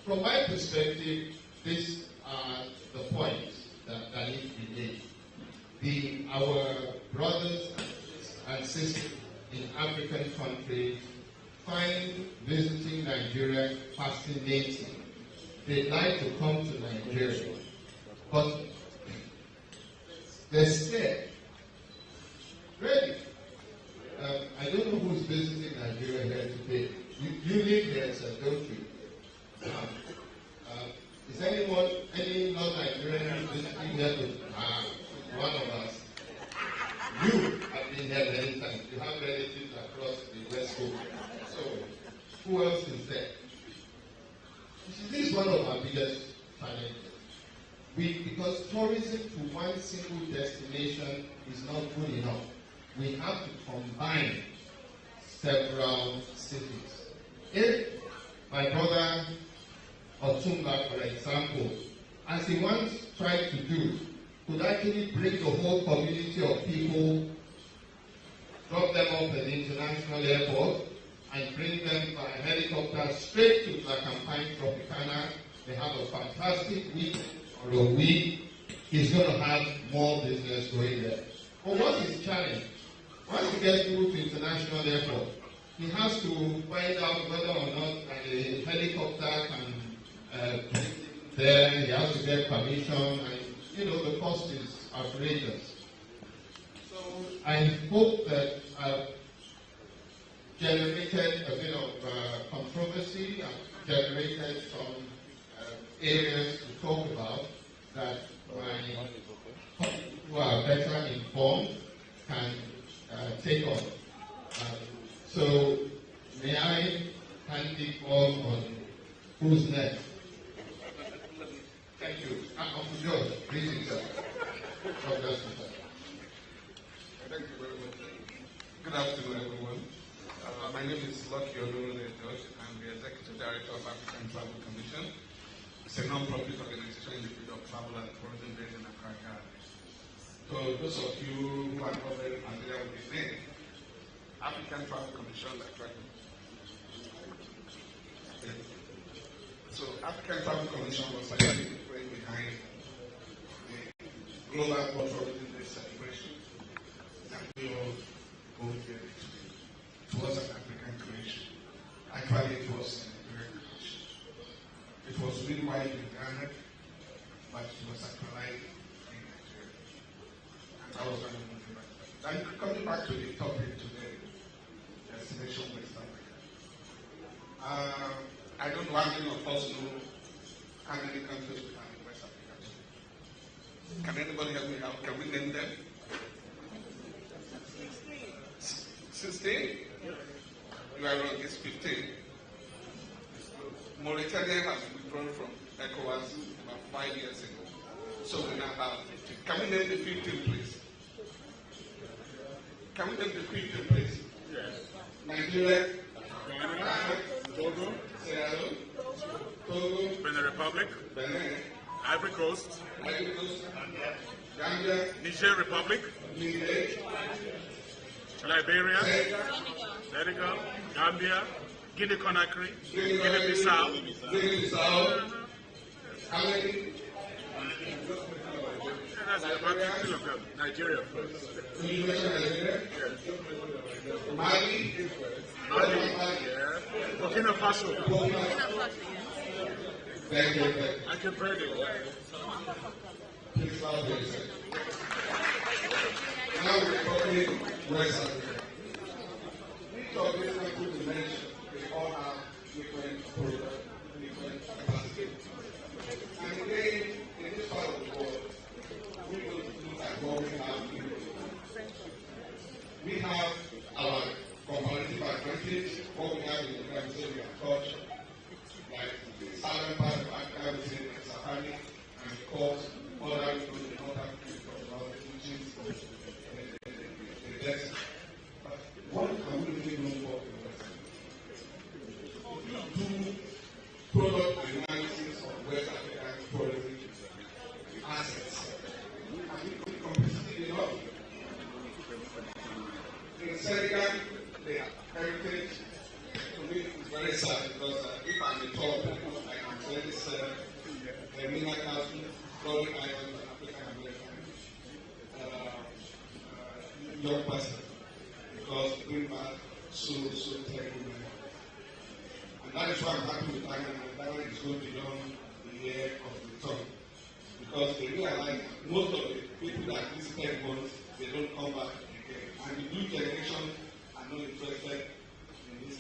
from my perspective, these are the points that need to be made. Our brothers and sisters in African African countries find visiting Nigeria fascinating. They'd like to come to Nigeria, but they're scared. Really? I don't know who's visiting Nigeria here today. You live here, sir, don't you? Is anyone, any non-Nigerian visiting here with one of us? You have been here many times. You have relatives across the West Coast. So, who else is there? This is one of our biggest challenges. Because tourism to one single destination is not good enough. We have to combine several cities. If my brother Otumba, for example, as he once tried to do, could actually bring the whole community of people, drop them off at the international airport, and bring them by helicopter straight to La Campagne Tropicana. They have a fantastic week or a week. He's going to have more business going there. But what's his challenge? Once he gets through to international airport, he has to find out whether or not a helicopter can there. He has to get permission, and the cost is outrageous. So I hope that I've generated a bit of controversy and generated some areas to talk about that my who are better informed can take on. So may I hand it on who's next? Thank you. I'm George. Greetings, sir. God bless you, sir. Thank you very much. Good afternoon, everyone. My name is Lekki George. I'm the Executive Director of African Travel Commission. It's a non-profit organization in the field of travel and tourism based in Accra. So those of you who are not very familiar with the name, African Travel Commission, So African Travel Commission was actually playing behind the Global Tourism Day celebration that we all go here to. It was an African creation. Actually, it was an Nigerian creation. It was really widely garnered, but it was actualized in Nigeria. And that was one of the things. Then coming back to the topic today, Destination West Africa. I don't know how many of us know how many countries we have in West Africa. Can anybody help me out? Can we name them? 16? You are wrong, it's 15. Mauritania has withdrawn from ECOWAS about 5 years ago. So we now have 15. Can we name the 15, please? Can we name the 15, please? Yes. Nigeria, Togo, Sierra Leone, Togo, Benin Republic, Benin, Ivory Coast, Gambia, Niger Republic, Niger, Liberia, Senegal, Gambia, Guinea-Conakry, Guinea-Bissau. How many? That's about 15 of them. Nigeria first. Mali, Yeah. Burkina Faso. Thank you. I can pray it. Please allow me. Now we're talking West Africa. Each of these countries we mentioned, they all have different programs, different capacities. And again, in this part of the world, we will look at what we have. We have our comparative advantage, what we have in the country we have touched, like the southern part of Africa, we say the Sahara, and of course, other people in North Africa, which is the desert. But what are we really known for in West Africa? Do product analysis of West African tourism assets. Are we competitive enough? In Senegal, the heritage to me is very sad because if I'm a tall people, I can clearly say the Mina Castle, Goge Island, and African American young person because bring back so terrible. And that is why I'm happy with Ghana, and Ghana is going beyond the year of return. Because they realize most of the people that visited once, they don't come back again. And the new generation are not interested in this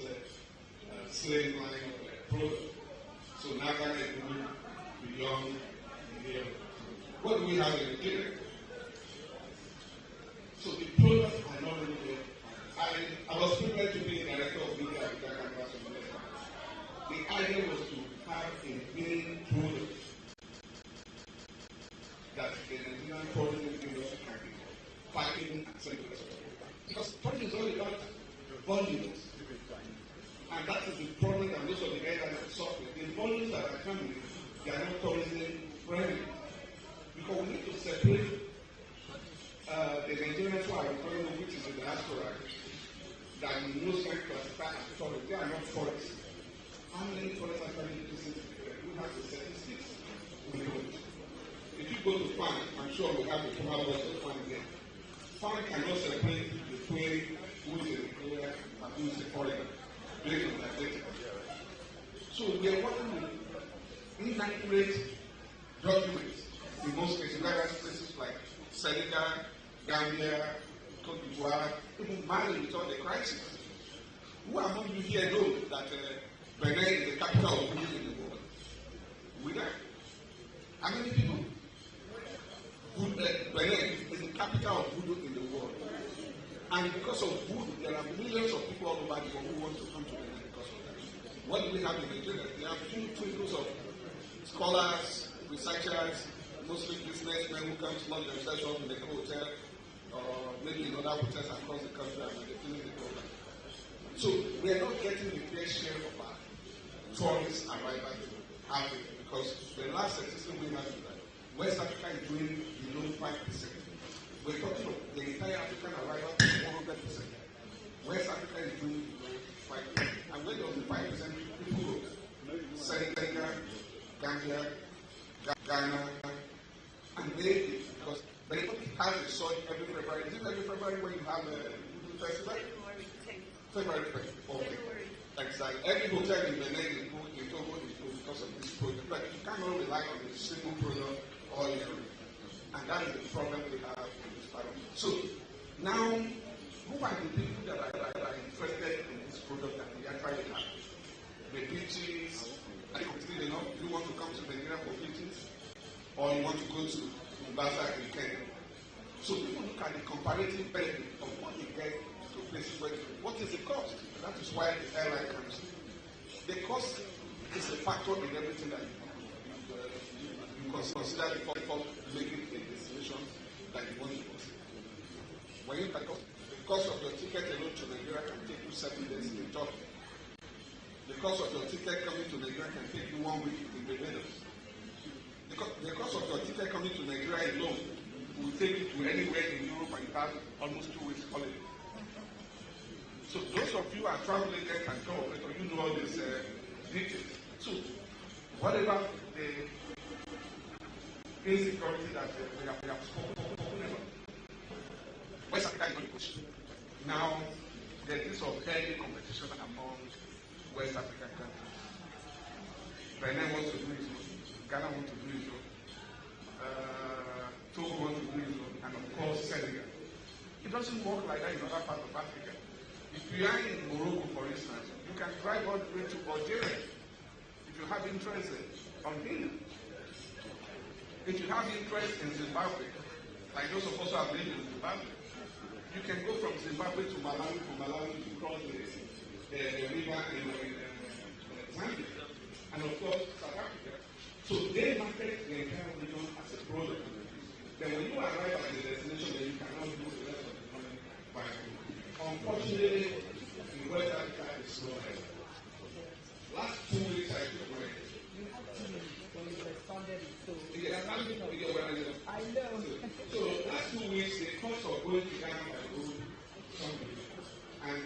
slave line of product. So now Ghana is moving beyond the year. What do we have in Nigeria? So the products are not really there. I was privileged to be director of media at the campus of Lekki. The idea was to have a main product that the Nigerian tourism industry can be packing and selling. Because tourism is all about volumes. And that is the problem that most of the areas are suffering. The volumes that are coming, they are not tourism friendly. Because we need to separate the Nigerians who are returning, which is the diaspora, that most can classify as tourists. They are not tourists. How many tourists actually visit? We have the statistics. We don't. If you go to FAN, I'm sure we have a former voice of FAN there. FAN cannot separate between who is a Nigerian and who is a foreigner based on that data. So we are working with inaccurate documents in most cases, whereas places like Senegal, Gambia, Cote d'Ivoire, even Mali with all the crisis. Who among you here know that Benin is the capital of voodoo in the world? We know. How many people? Benin is the capital of voodoo in the world. And because of voodoo, there are millions of people all over the world who want to come to Benin because of that. What do we have in Nigeria? We have two twinkles of scholars, researchers, mostly businessmen who come to London and set up in the hotel or maybe in other hotels across the country and they're filling the program. So we are not getting the fair share of our tourist arrival to Africa because the last statistic we have is that West Africa is doing below 5%. We're talking of the entire African arrival to 100%. West Africa is doing below 5%. And when of the 5% people go, Senegal, Gambia, Ghana, and maybe because they have a sort every February. Is it every February when you have a festival? February 10th. Okay. Exactly. Every hotel in Benin is good, in Togo is good because of this product. But you cannot rely on a single product all year. And that is the problem we have in this part of it. So now, who are the people that are interested in this product that we actually have? The beaches, are you still enough? Do you want to come to Nigeria for beaches? Or you want to go to Mombasa in Kenya? So people look at the comparative benefit of what you get to places where what is the cost? That is why the airline comes in. The cost is a factor in everything that you consider before making a destination that you want to go to. When you take the cost of your ticket alone to Nigeria can take you 7 days in Turkey. The cost of your ticket coming to Nigeria can take you 1 week in Barbados. The cost of your ticket coming to Nigeria alone will take you to anywhere in Europe and you have almost 2 weeks holiday. So those of you who are travel agents and tour operators, you know all these details. So whatever the insecurity that we have spoken about, West Africa is not the question. Now there is this healthy competition among West African countries. Benin wants to do his own, Ghana wants to do his own, Togo wants to do his own, and of course Senegal. It doesn't work like that in other parts of Africa. If you are in Morocco, for instance, you can drive all the way to Algeria if you have interest on Guinea. If you have interest in Zimbabwe, like those of us who have lived in Zimbabwe, you can go from Zimbabwe to Malawi, from Malawi to cross the river in Zambia, and of course South Africa. So they market the entire region as a product. Then when you arrive at the destination, then you cannot do the rest of the money by unfortunately, in West Africa is slow. Last 2 weeks I took my I know. So last 2 weeks the cost of going to Ghana by road something. And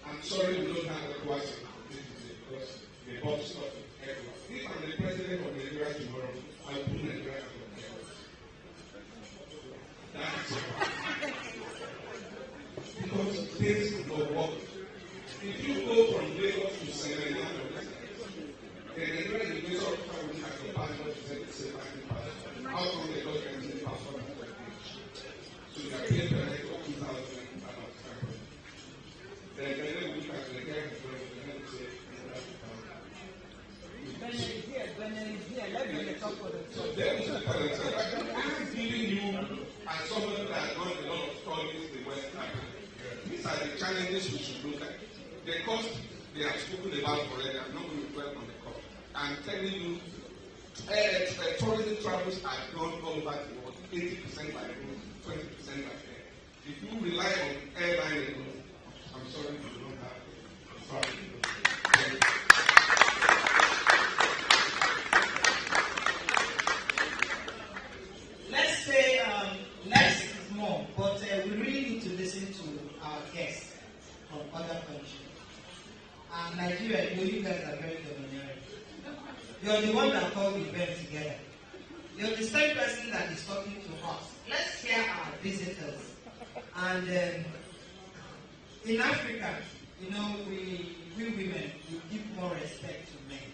I'm sorry we don't have a ECOWAS because they bought stuff everywhere. If I'm the president of Nigeria tomorrow, I'll put Nigeria as a ECOWAS. That's it. Because things don't work So there is the current. I'm giving you, as someone that has done a lot of studies in West Africa, these are the challenges we should look at. The cost they have spoken about already, I'm not going to dwell on the cost. I'm telling you, tourism travels are done all over the world, 80% by road, 20% by air. If you rely on airline alone, I'm sorry, you don't have it. Let's say less is more, but we really need to listen to our guests from other countries. Nigeria, you guys are very domineering. You're the one that called the event together. You're the same person that is talking to us. Let's hear our visitors. And in Africa, you know, we women, we give more respect to men.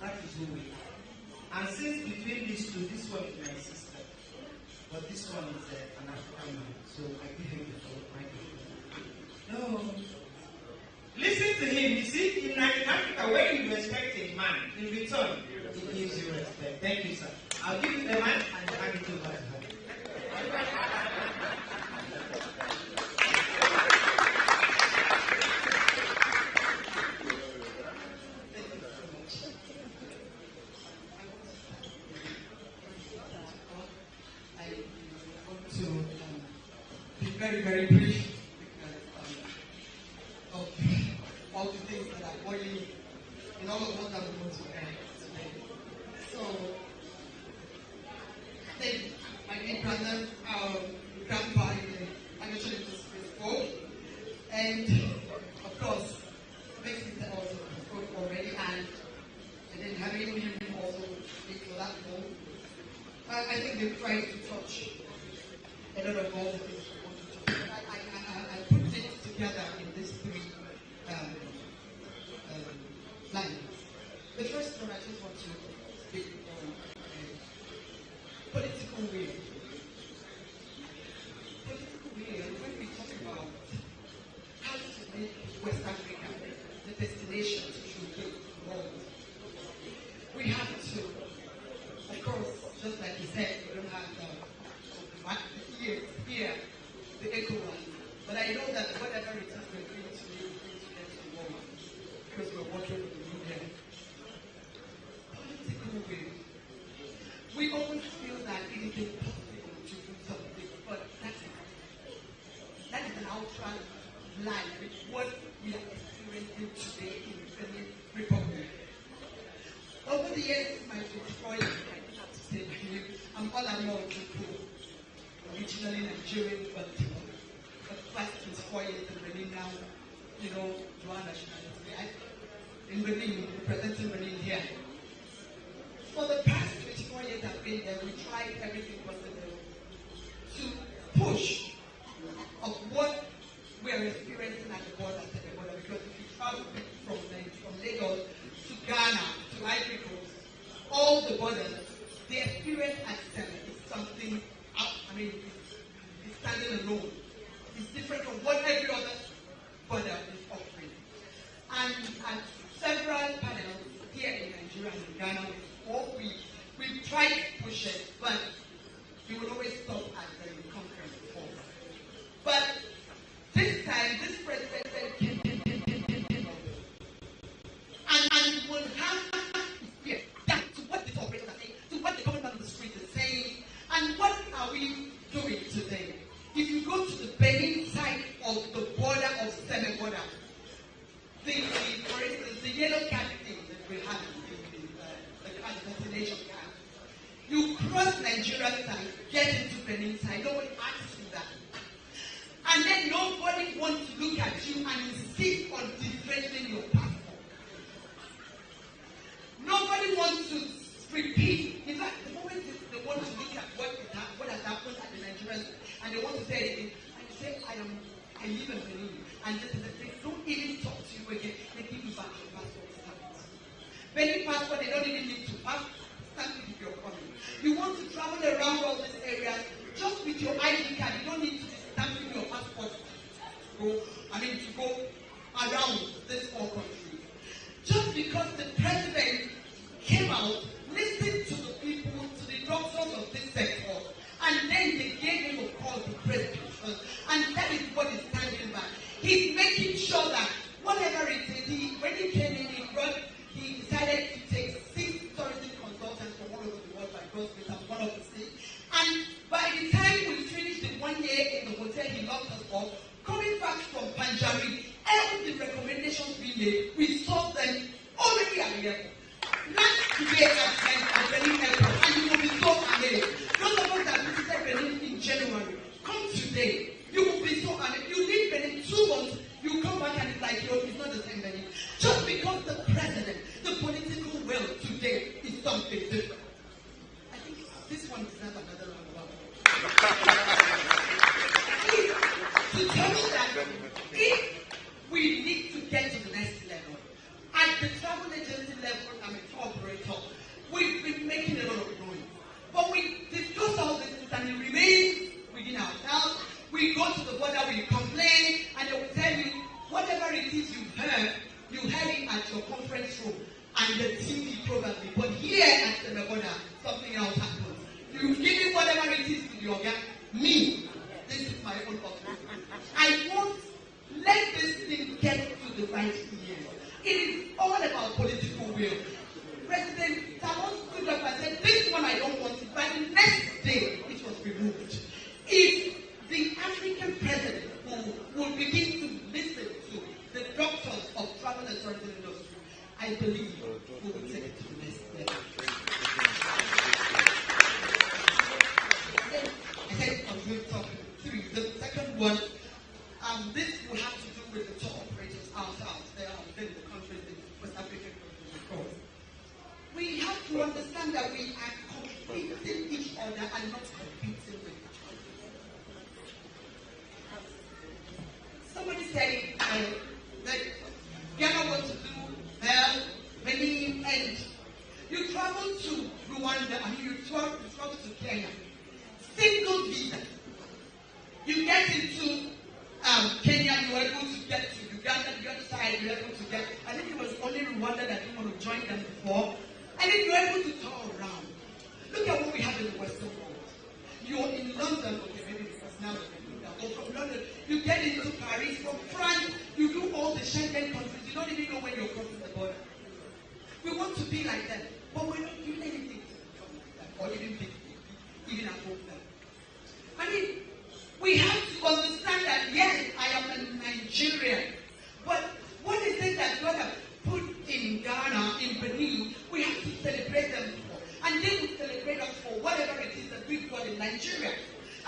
That is who we are. And since between these two, this one is my sister, but this one is an African man. So I give him the floor. No. Listen to him. You see, in Africa, when you respect a man, in return, he gives you respect. Thank you, sir. I'll give you the man and hand it over to her. I want to be very, very brief of all the things that are boiling in all of what I'm going to end today. So, I think my big brother, our grandpa in the financial industry spoke, and of course, my sister also spoke already, and then having him also speak to that more. I think they've tried to touch a lot of all the things we want to talk about. I put it together in these three lines. The first one I just want to speak on political will. Political will, when we talk about how to make West Africa the destination to the world, we have to, of course, just like he said, we don't have here, the ECOWAS. But I know that whatever it is we're doing today, we're going to get to the world because we're working with the media. Political will. We always feel that it is impossible to do something, but that is an outright lie with what we are experiencing today in the Benin Republic. Over the years, my portfolio, I have to say my name, I'm all along people, originally Nigerian, but past 24 years in Benin now, you know, dual nationality. In Benin, representing Benin here. For the past 24 years I've been there, we tried everything possible to push of what we're experiencing at the border, because if you travel from Lagos to Ghana, to Ivory Coast, all the borders, the experience at them is something, it's standing alone. It's different from what every other border is offering. And at several panels here in Nigeria and in Ghana, we tried to push it, but we will always stop at the conference before. But this time, this president came and will have that to what the operators are saying, to what the government on the street is saying, and what are we doing today? If you go to the Benin side of the border of Semi-border, for instance, the yellow card thing that we have the destination card, you cross Nigeria side, get into Benin side, nobody asks you that. And then nobody wants to look at you and insist on differentiating your passport. Nobody wants to repeat. In fact, the moment they want to look at what has happened at the Nigerian side, and they want to say anything, and you say, I live in Benin, and they don't even talk to you again. They give you back your passport stamp. Benin passport, they don't even need to stamp it if you're coming. You want to travel around all these areas just with your ID card. You don't need to stamp your passport to go around this whole country. Just because the president came out, listened to the people, to DA, we saw them already at the airport. Last today at Benin Airport, and you will be so amazed. Those of us that visited Benin in January, come today. You will be so amazed. You leave Benin 2 months, you come back and it's like, it's not the same Benin. Just because the president, the political will today is something different. I think this one deserves another round of applause. To tell you that if we need to get to the next level, at the travel agency level, I'm a tour operator, we've been making a lot of noise. But we discuss all this and it remains within ourselves. We go to the border, we complain, and they will tell you whatever it is you heard it at your conference room and the TV probably. But here at the border, something else happens. You give me whatever it is to the organ, me. This is my own opinion. I won't let this thing get to the right ear. It is all about political will. President Salon stood up and said, this one I don't want it. By the next day, it was removed. If the African president who will begin to listen to the doctors of travel and tourism industry, I believe we will take it to the next level. I said, I'm going to talk through. The second one, this will have to do with the tour operators ourselves. They are within the countries, in West African countries, of course. We have to understand that we are competing each other and not competing with each other. Somebody said that Ghana wants to do many ends. You travel to Rwanda, you travel to Kenya. Single visa. You get into Kenya, you were able to get to Uganda, the other side, you were able to get. I think it was only Rwanda that didn't want to join them before. And then you were able to tour around. Look at what we have in the Western world. You're in London, okay, maybe because now or from London, you get into Paris, from France, you do all the Schengen countries, you don't even know when you're crossing the border. We want to be like that, but we're not doing anything to become like that, or even above that. I mean, we have to understand that, yes, I am a Nigerian, but what is it that God has put in Ghana, in Benin, we have to celebrate them for. And they will celebrate us for whatever it is that we've got in Nigeria.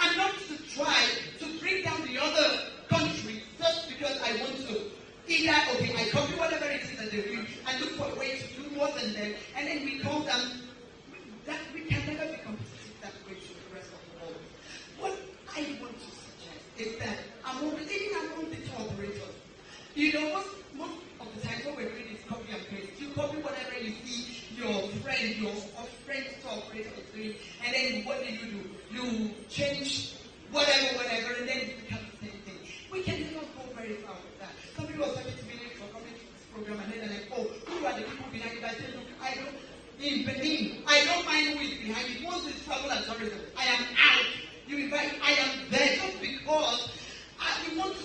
And not to try to bring down the other country just because I want to either, okay, I copy whatever it is that they do and look for a way to do more than them, and then we call them, that we can never be competitive that way to the rest of the world. What I want to suggest is that even among the tour operators, you know, most of the time what we're doing is copy and paste. You copy whatever you see your friend, your friend's tour operator is doing, and then what do? You change whatever, and then it becomes the same thing. We can never go very far with that. Some people are talking to me for coming to this program, and then they're like, oh, who are the people behind it? I say, look, I don't, in Benin, I don't mind who is behind it. Once it's travel and tourism, I am out. You invite, I am there just because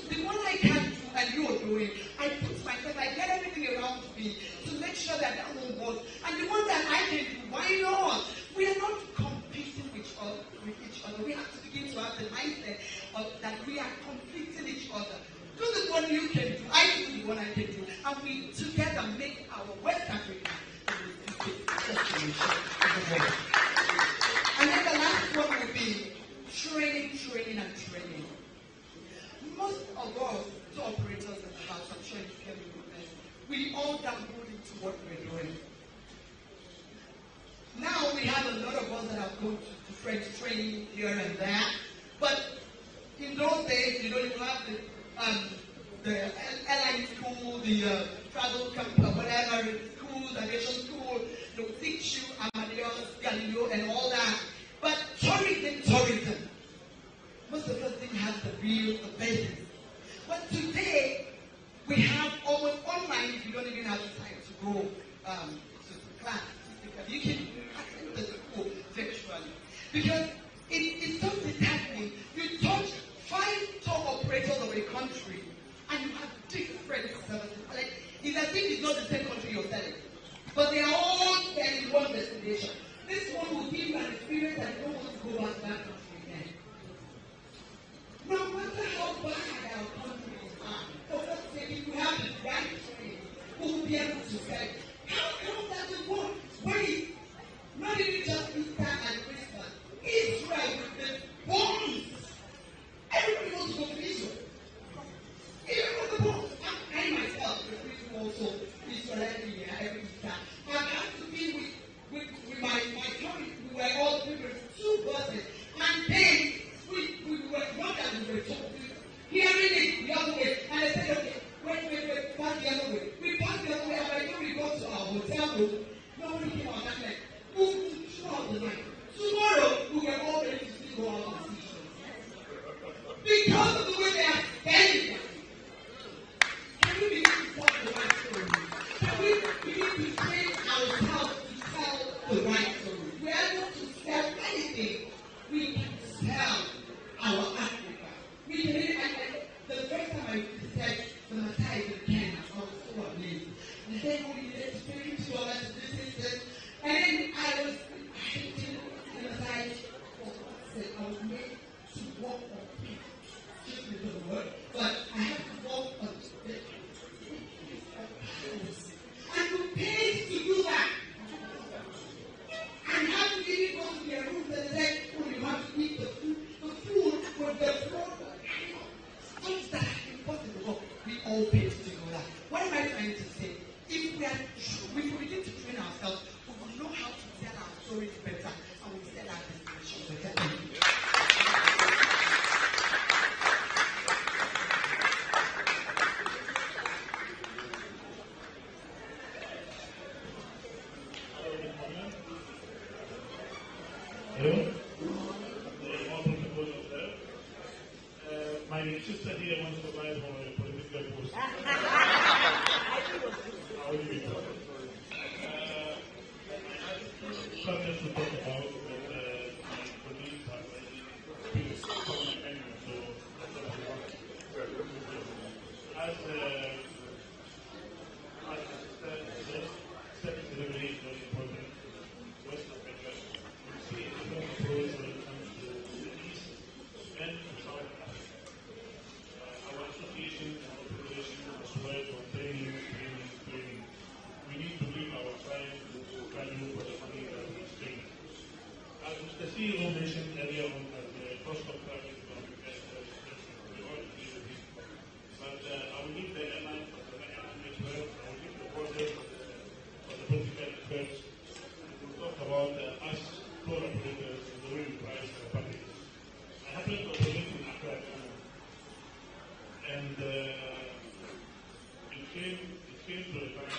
the one I can do and you are doing, I put myself, I get everything around me to make sure that that won't work. And the one that I can do, why not? We are not competing with each other. We have to begin to have the mindset of that we are completing each other. Do the one you can do, I do the one I can do, and we together make our West Africa destination. And then the last one will be training. Most of us, to operators in the house, I'm sure you can remember, we all download into what we're doing. Now we have a lot of us that have gone to French training here and there, but in those days, you know, you have the airline school, the travel camp, whatever, schools, aviation school, they'll teach you Amadeus, Galileo, and all that. But tourism, most of us didn't have the basis. But today, we have almost online, if you don't even have the time to go to class. You can attend the school virtually. Because it's so disheartening. You touch 5 tour operators of a country, and you have different services. Like, it's as if it's not the same country you're selling. But they are all there in one destination. This one will give you an experience that you don't want to go back to that country again. No matter how bad our countries are, for God's sake, if you have the right training, be able to say, how does it work? Wait, not even just Easter and Christmas. Israel with the bombs. Everybody wants to go to Israel. Even with the bombs. I myself, the also Israel every year, every Easter. I have to be with my family. We were all people, 2 buses. And then we were not that we were talking, hearing it the other way. And they said, okay, wait, pass the other way. We passed the other way, and by the time we got to our hotel room, nobody came out that night. Moved throughout the night. Tomorrow, we were all ready to see go out of the station. Because of the way they are spending money. Can we begin to tell the right story? Can we begin to train ourselves to tell the right story? We are able to sell anything. We can sell our Africa. We can really, the first time I said the Matai in Kenya, I was so amazed. And then we experienced all that this. And then I was in the Matai, I was made to walk on feet. Just because of the word. But I had to walk on feet. And we paid to do that. And how to really go to their rooms and say, oh, you have to eat the food with the floor. Things that are impossible. We all pay to do that. What am I trying to say? If we begin to train ourselves, we will know how to tell our stories better and we tell our destination better. Hello? My sister here wants to apply for a political post. How do you talk? Subject to talk about my colleagues have already spoken anyway, so that's what I want. As service delivery is very important. West Africa, we see a different approach when it comes to the East and to South Africa. Our association and our federation as well for training. We need to give our clients value for the money that we spend. As the CEO mentioned earlier on, that the cost of travel is going to be very expensive. We all agree with him. But I will leave the airline for the airline network. I will leave the border for the political experts. And we'll talk about us tour operators and the way we price our packages. I happen to operate in Accra, Ghana. And it came to a time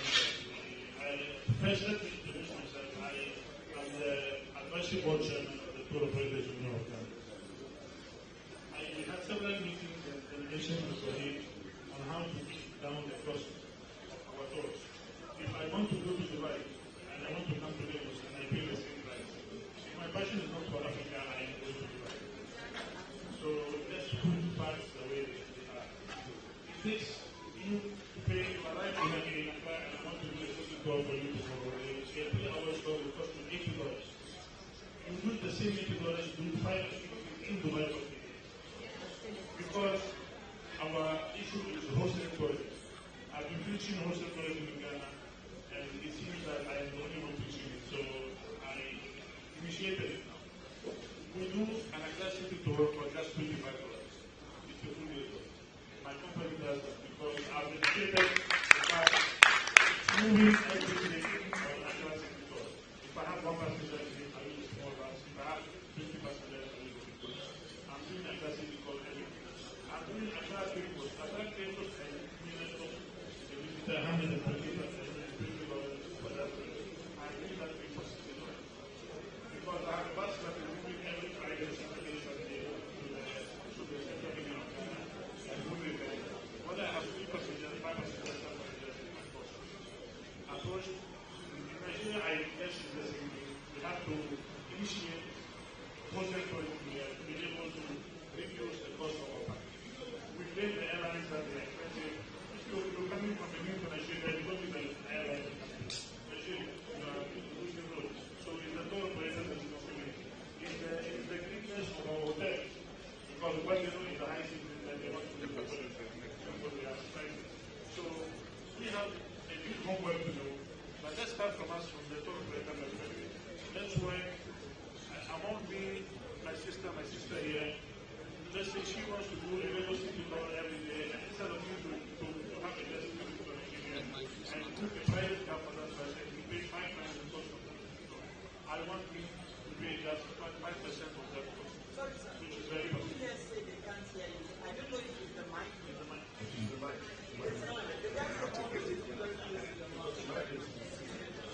that first let me introduce myself. I am the advisory board chairman of the Tour Operators Union of Ghana. We had several meetings and delegations with colleagues on how to keep down the cost of our tours. If I want to go to Dubai and I want to come to Lagos and I pay the same price, if my passion is not for Africa, I am going to Dubai. So let's put facts the way they are. It takes you to pay, if I like in Accra and I want to do a social tour for you tomorrow, a 3-hour tour will cost you $80. You do the same $80, do 5 in Dubai for 3 days. Because our issue is wholesale tourism. I've been preaching wholesale tourism in Ghana, and it seems that I am the only one preaching it, so I initiated it now. We do an aggressive tour for just $25. It's a full day tour. My company does that because I've dedicated the fact it's moving every day on an aggressive tour. If I have 1 passenger today, I use a small bus. If I have 50 passengers, I use a big bus. I'm doing aggressive because I'm doing aggressive because aggressive because I the $120 for that. I'm doing that because I have a bus that is moving every Friday, Saturday, to the central region of Ghana and moving there. Whether I have 3 passengers, 5 passengers, 7 passengers in my course. Approach in Nigeria, I guess is the same thing. We have to initiate wholesale tourism here to be able to reduce the cost of our package. We blame the airlines that they are expensive. If you're coming from the new to Nigeria, you don't need an airline. Nigeria, you know, so it's the tour operator that is not doing it. It's the greatness of our hotel. Because what they do in the high season is that they want to do the hotel. So we have a big become well below. But let's start from us from the top of the family. That's why among me, my sister here, let's say she wants to do a legacy tutorial every day, and instead of you to have a legacy tutorial and book a private car for that person, you pay 5 times the cost of that. I want me to pay just 5% of that cost. Sorry, sir. Which is very important. Yes, say they can't hear you. I don't know if it's the mic. It's the mic. It's the mic.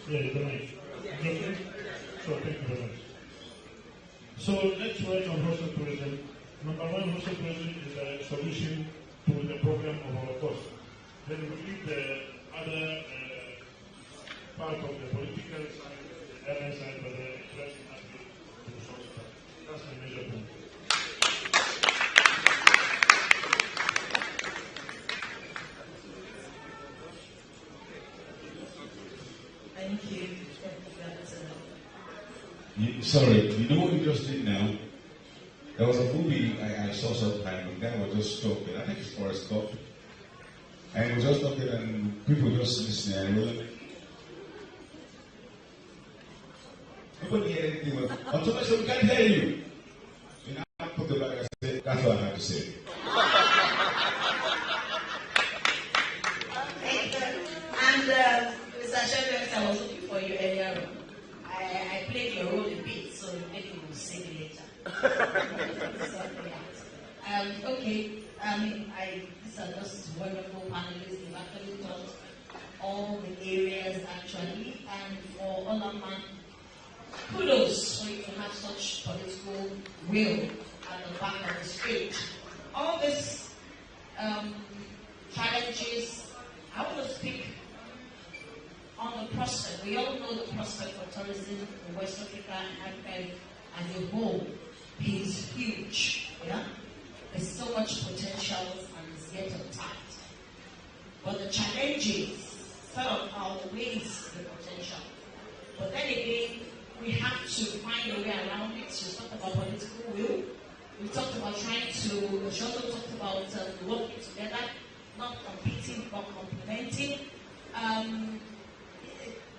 Yeah, it's the mic. Okay? So thank you very much. So let's work on hostel tourism. Number one, hostel tourism is a solution to the problem of our cost. Then we leave the other part of the political side, the airline side, but the interesting aspect to solve that. That's my major point. Thank you. Sorry, you know what you just did now? There was a movie I saw sometime, and then was just talking. I think it's Forrest Gump. And he was just talking, and people just listening. And like, nobody hear anything. Until I said, we can't hear you. You know, I put the back and said, that's what I have to say. And Mr. Shepherd, I was looking for you earlier on. I played your role a bit, so maybe we'll sing later. Okay, these are just wonderful panelists. They've actually taught all the areas actually, and for Olaman, kudos for you to have such political will at the back of the stage. All these challenges, I want to speak on the prospect. We all know the prospect for tourism in West Africa and Africa as a whole is huge. Yeah? There's so much potential and it's yet untapped. But the challenges sort of outweighs the potential. But then again, we have to find a way around it. She talked about political will. We talked about trying to, she also talked about working together, not competing but complementing.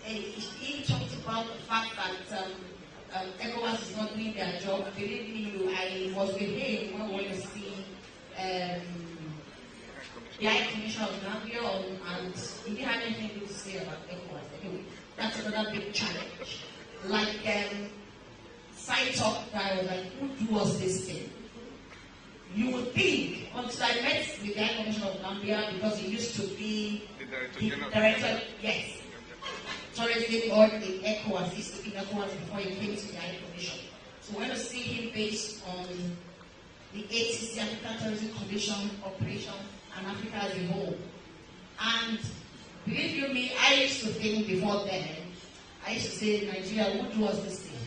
He talked about the fact that ECOWAS is not doing their job. Believe me, I was with him when we went to see the High Commissioner of Gambia, and he didn't have anything good to say about ECOWAS. Anyway, that's another big challenge. Like side talk guy was like, who was this thing? You would think, until I met with the High Commissioner of Gambia, because he used to be the director, yes, tourism or the ECOWAS, he used to be ECOWAS before he came to the High Commission. So we're going to see him based on the ATC, African Tourism Commission operation, and Africa as a whole. And believe you me, I used to think before then, I used to say, Nigeria, who was this thing?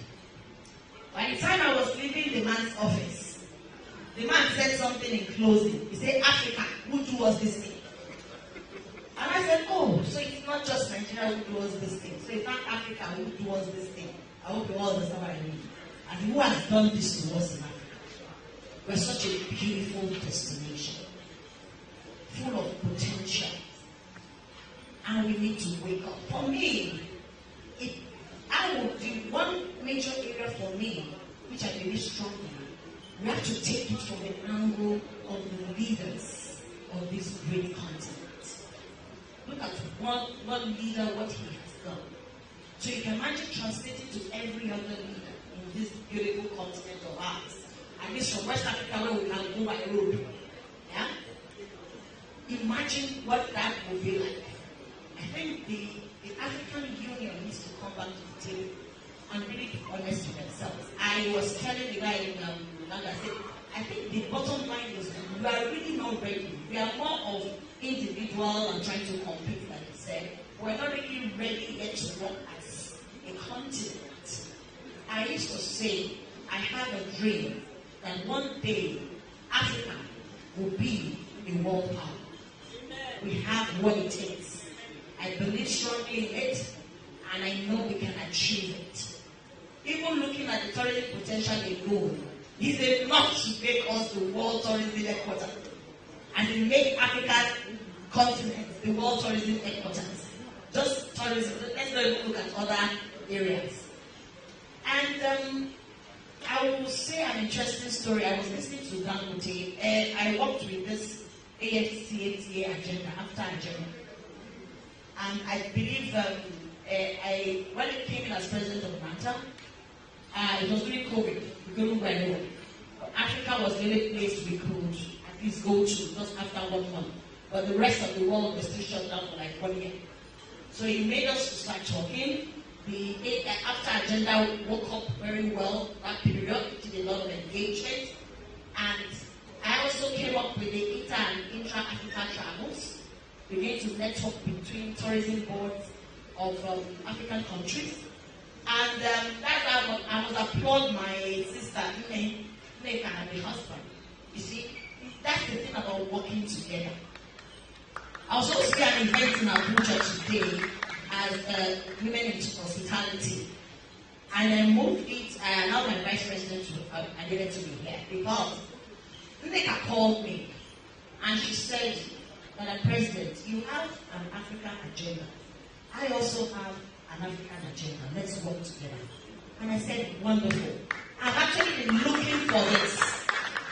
By the time I was leaving the man's office, the man said something in closing. He said, Africa, who was this thing? And I said, oh, so it's not just Nigeria who does this thing. So it's not Africa who does this thing. I hope you all understand what I mean. And who has done this to us in Africa? We're such a beautiful destination, full of potential. And we need to wake up. For me, one major area for me, which I believe strongly, we have to take it from the angle of the leaders of this great continent. Look at one leader, what he has done. So you can imagine translating to every other leader in this beautiful continent of ours. At least from West Africa where we can go by road. Yeah? Imagine what that would be like. I think the African Union needs to come back to the table and really be honest with themselves. I was telling the guy in Uganda, I said, I think the bottom line is we are really not ready. We are more of individual and trying to compete, like you said. We're not really ready yet to work as a continent. I used to say, I have a dream that one day Africa will be a world power. We have what it takes. I believe strongly in it, and I know we can achieve it. Even looking at the tourism potential alone is enough to make us the world tourism headquarters, and to make Africa's continent the world tourism headquarters. Just tourism. Let's not even look at other areas. And I will say an interesting story. I was listening to Goge, and I worked with this AFCATA agenda, after agenda. And I believe when I came in as president of NATA, it was during COVID. We couldn't go anywhere. Africa was the only place we could at least go to just after 1 month. But the rest of the world was still shut down for like 1 year. So it made us start talking. The after agenda woke up very well that period, did a lot of engagement. And I also came up with the inter and intra-Africa travels. We began to network between tourism boards of African countries. And that's how I must applaud my sister, Lekki, and my husband. You see, that's the thing about working together. I was also an event in Abuja today as Women into Hospitality. And I moved it, I allowed my vice president to, I needed to be here because Lekki called me and she said, Madam President, you have an African agenda. I also have an African agenda. Let's work together. And I said, wonderful. I've actually been looking for this.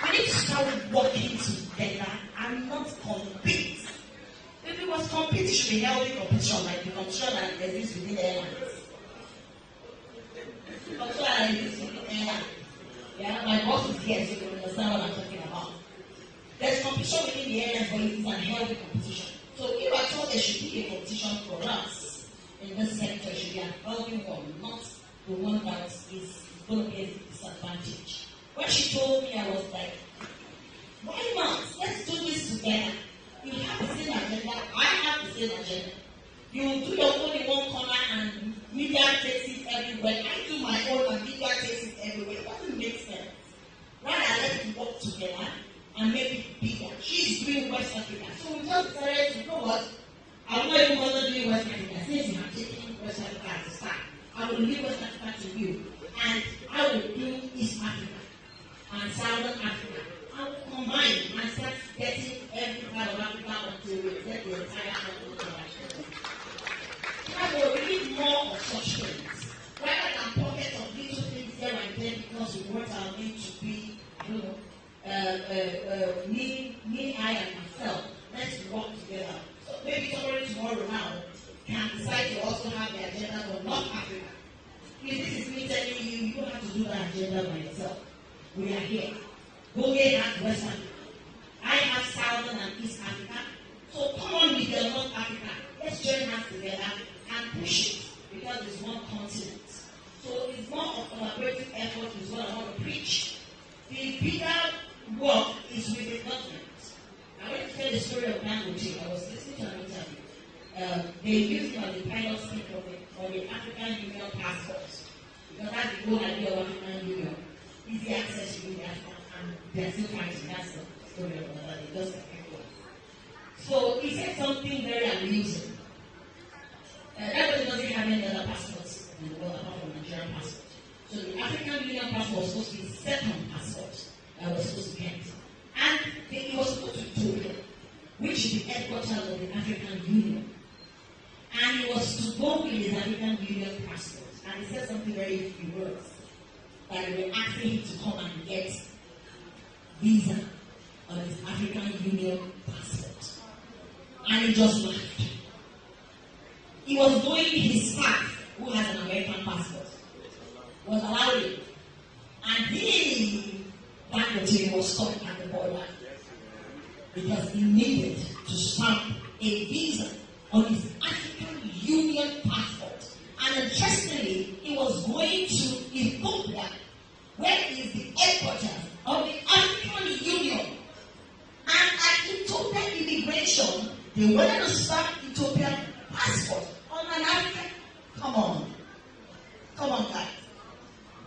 We need to start working together and not compete. If it was compete, it should be healthy competition, like the competition that exists within the airlines. Competition that exists within the airlines. Yeah, my boss is here, so you understand what I'm talking about. There's competition within the airlines, but it is an healthy competition. So if I thought there should be a competition for us in this sector, it should be a healthy one, not the one that is going to be a disadvantage. When she told me, I was like, why not? Let's do this together. You have the same agenda, I have the same agenda. You do your own in one corner and media takes it everywhere. I do my own and media takes it everywhere. It doesn't make sense. Rather, let's work together and make it bigger. She's doing West Africa. So we just decided to, you know what? I'm not even bother doing West Africa. Since you have taken West Africa as a start, I will leave West Africa to you. And I will do East Africa and Southern Africa. I will combine and start getting every part of Africa until we get the entire Africa. I will need more of such things. Rather than pockets of little things here and there because we want our name to be, you know, me, I, and myself. Let's work together. So maybe somebody tomorrow now can decide to also have the agenda for North Africa. If this is me telling you, you don't have to do that agenda by yourself. We are here. Goge has West Africa. I have Southern and East Africa. So come on with your North Africa. Let's join hands together and push it because it's one continent. So it's more of collaborative effort is what I want to preach. The bigger work is with the government. I want to tell the story of Goge. I was listening to an interview. They used him as a pilot scheme for the African Union passports. Because that's the whole idea of African Union. Easy access to the African, and they're still trying to, that's the story of that. They just so he said something very amusing. Everybody doesn't have any other passports in the world apart from Nigerian passport. So the African Union passport was supposed to be the second passport that was supposed to get. And it was supposed to be Ethiopia, which is the headquarters of the African Union. And it was to go with his African Union passport. And he said something very few words. That they were asking him to come and get visa on his African Union passport. And he just laughed. He was doing his staff, who has an American passport, was allowed it. And he, Goge, was stopped at the border because he needed to stamp a visa on his African Union passport. And interestingly, he was going to Ethiopia, where is the headquarters of the African Union. And at Ethiopian immigration, they wanted to stamp Ethiopian passport on an African. Come on, guys.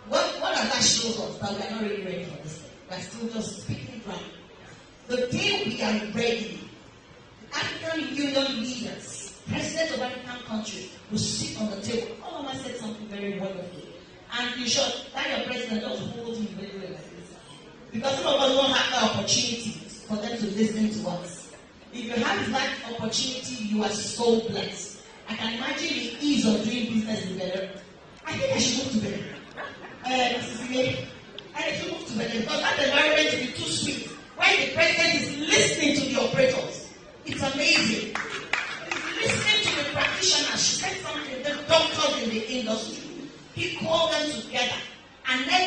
What does that show us? That we are not really ready for this thing. We are still just speaking ground. The day we are ready, the African Union leaders, presidents of African countries, will sit on the table. Oh, Mama said something very wonderful. And you should, that your president just hold him very well like this. Because some of us don't have the opportunity for them to listen to us. If you have that opportunity, you are so blessed. I can imagine the ease of doing business in Benin. I think I should move to Benin. I should move to Benin because that environment will be too sweet. When the president is listening to the operators, it's amazing. He's listening to the practitioners. She said something, the doctors in the industry. He called them together and every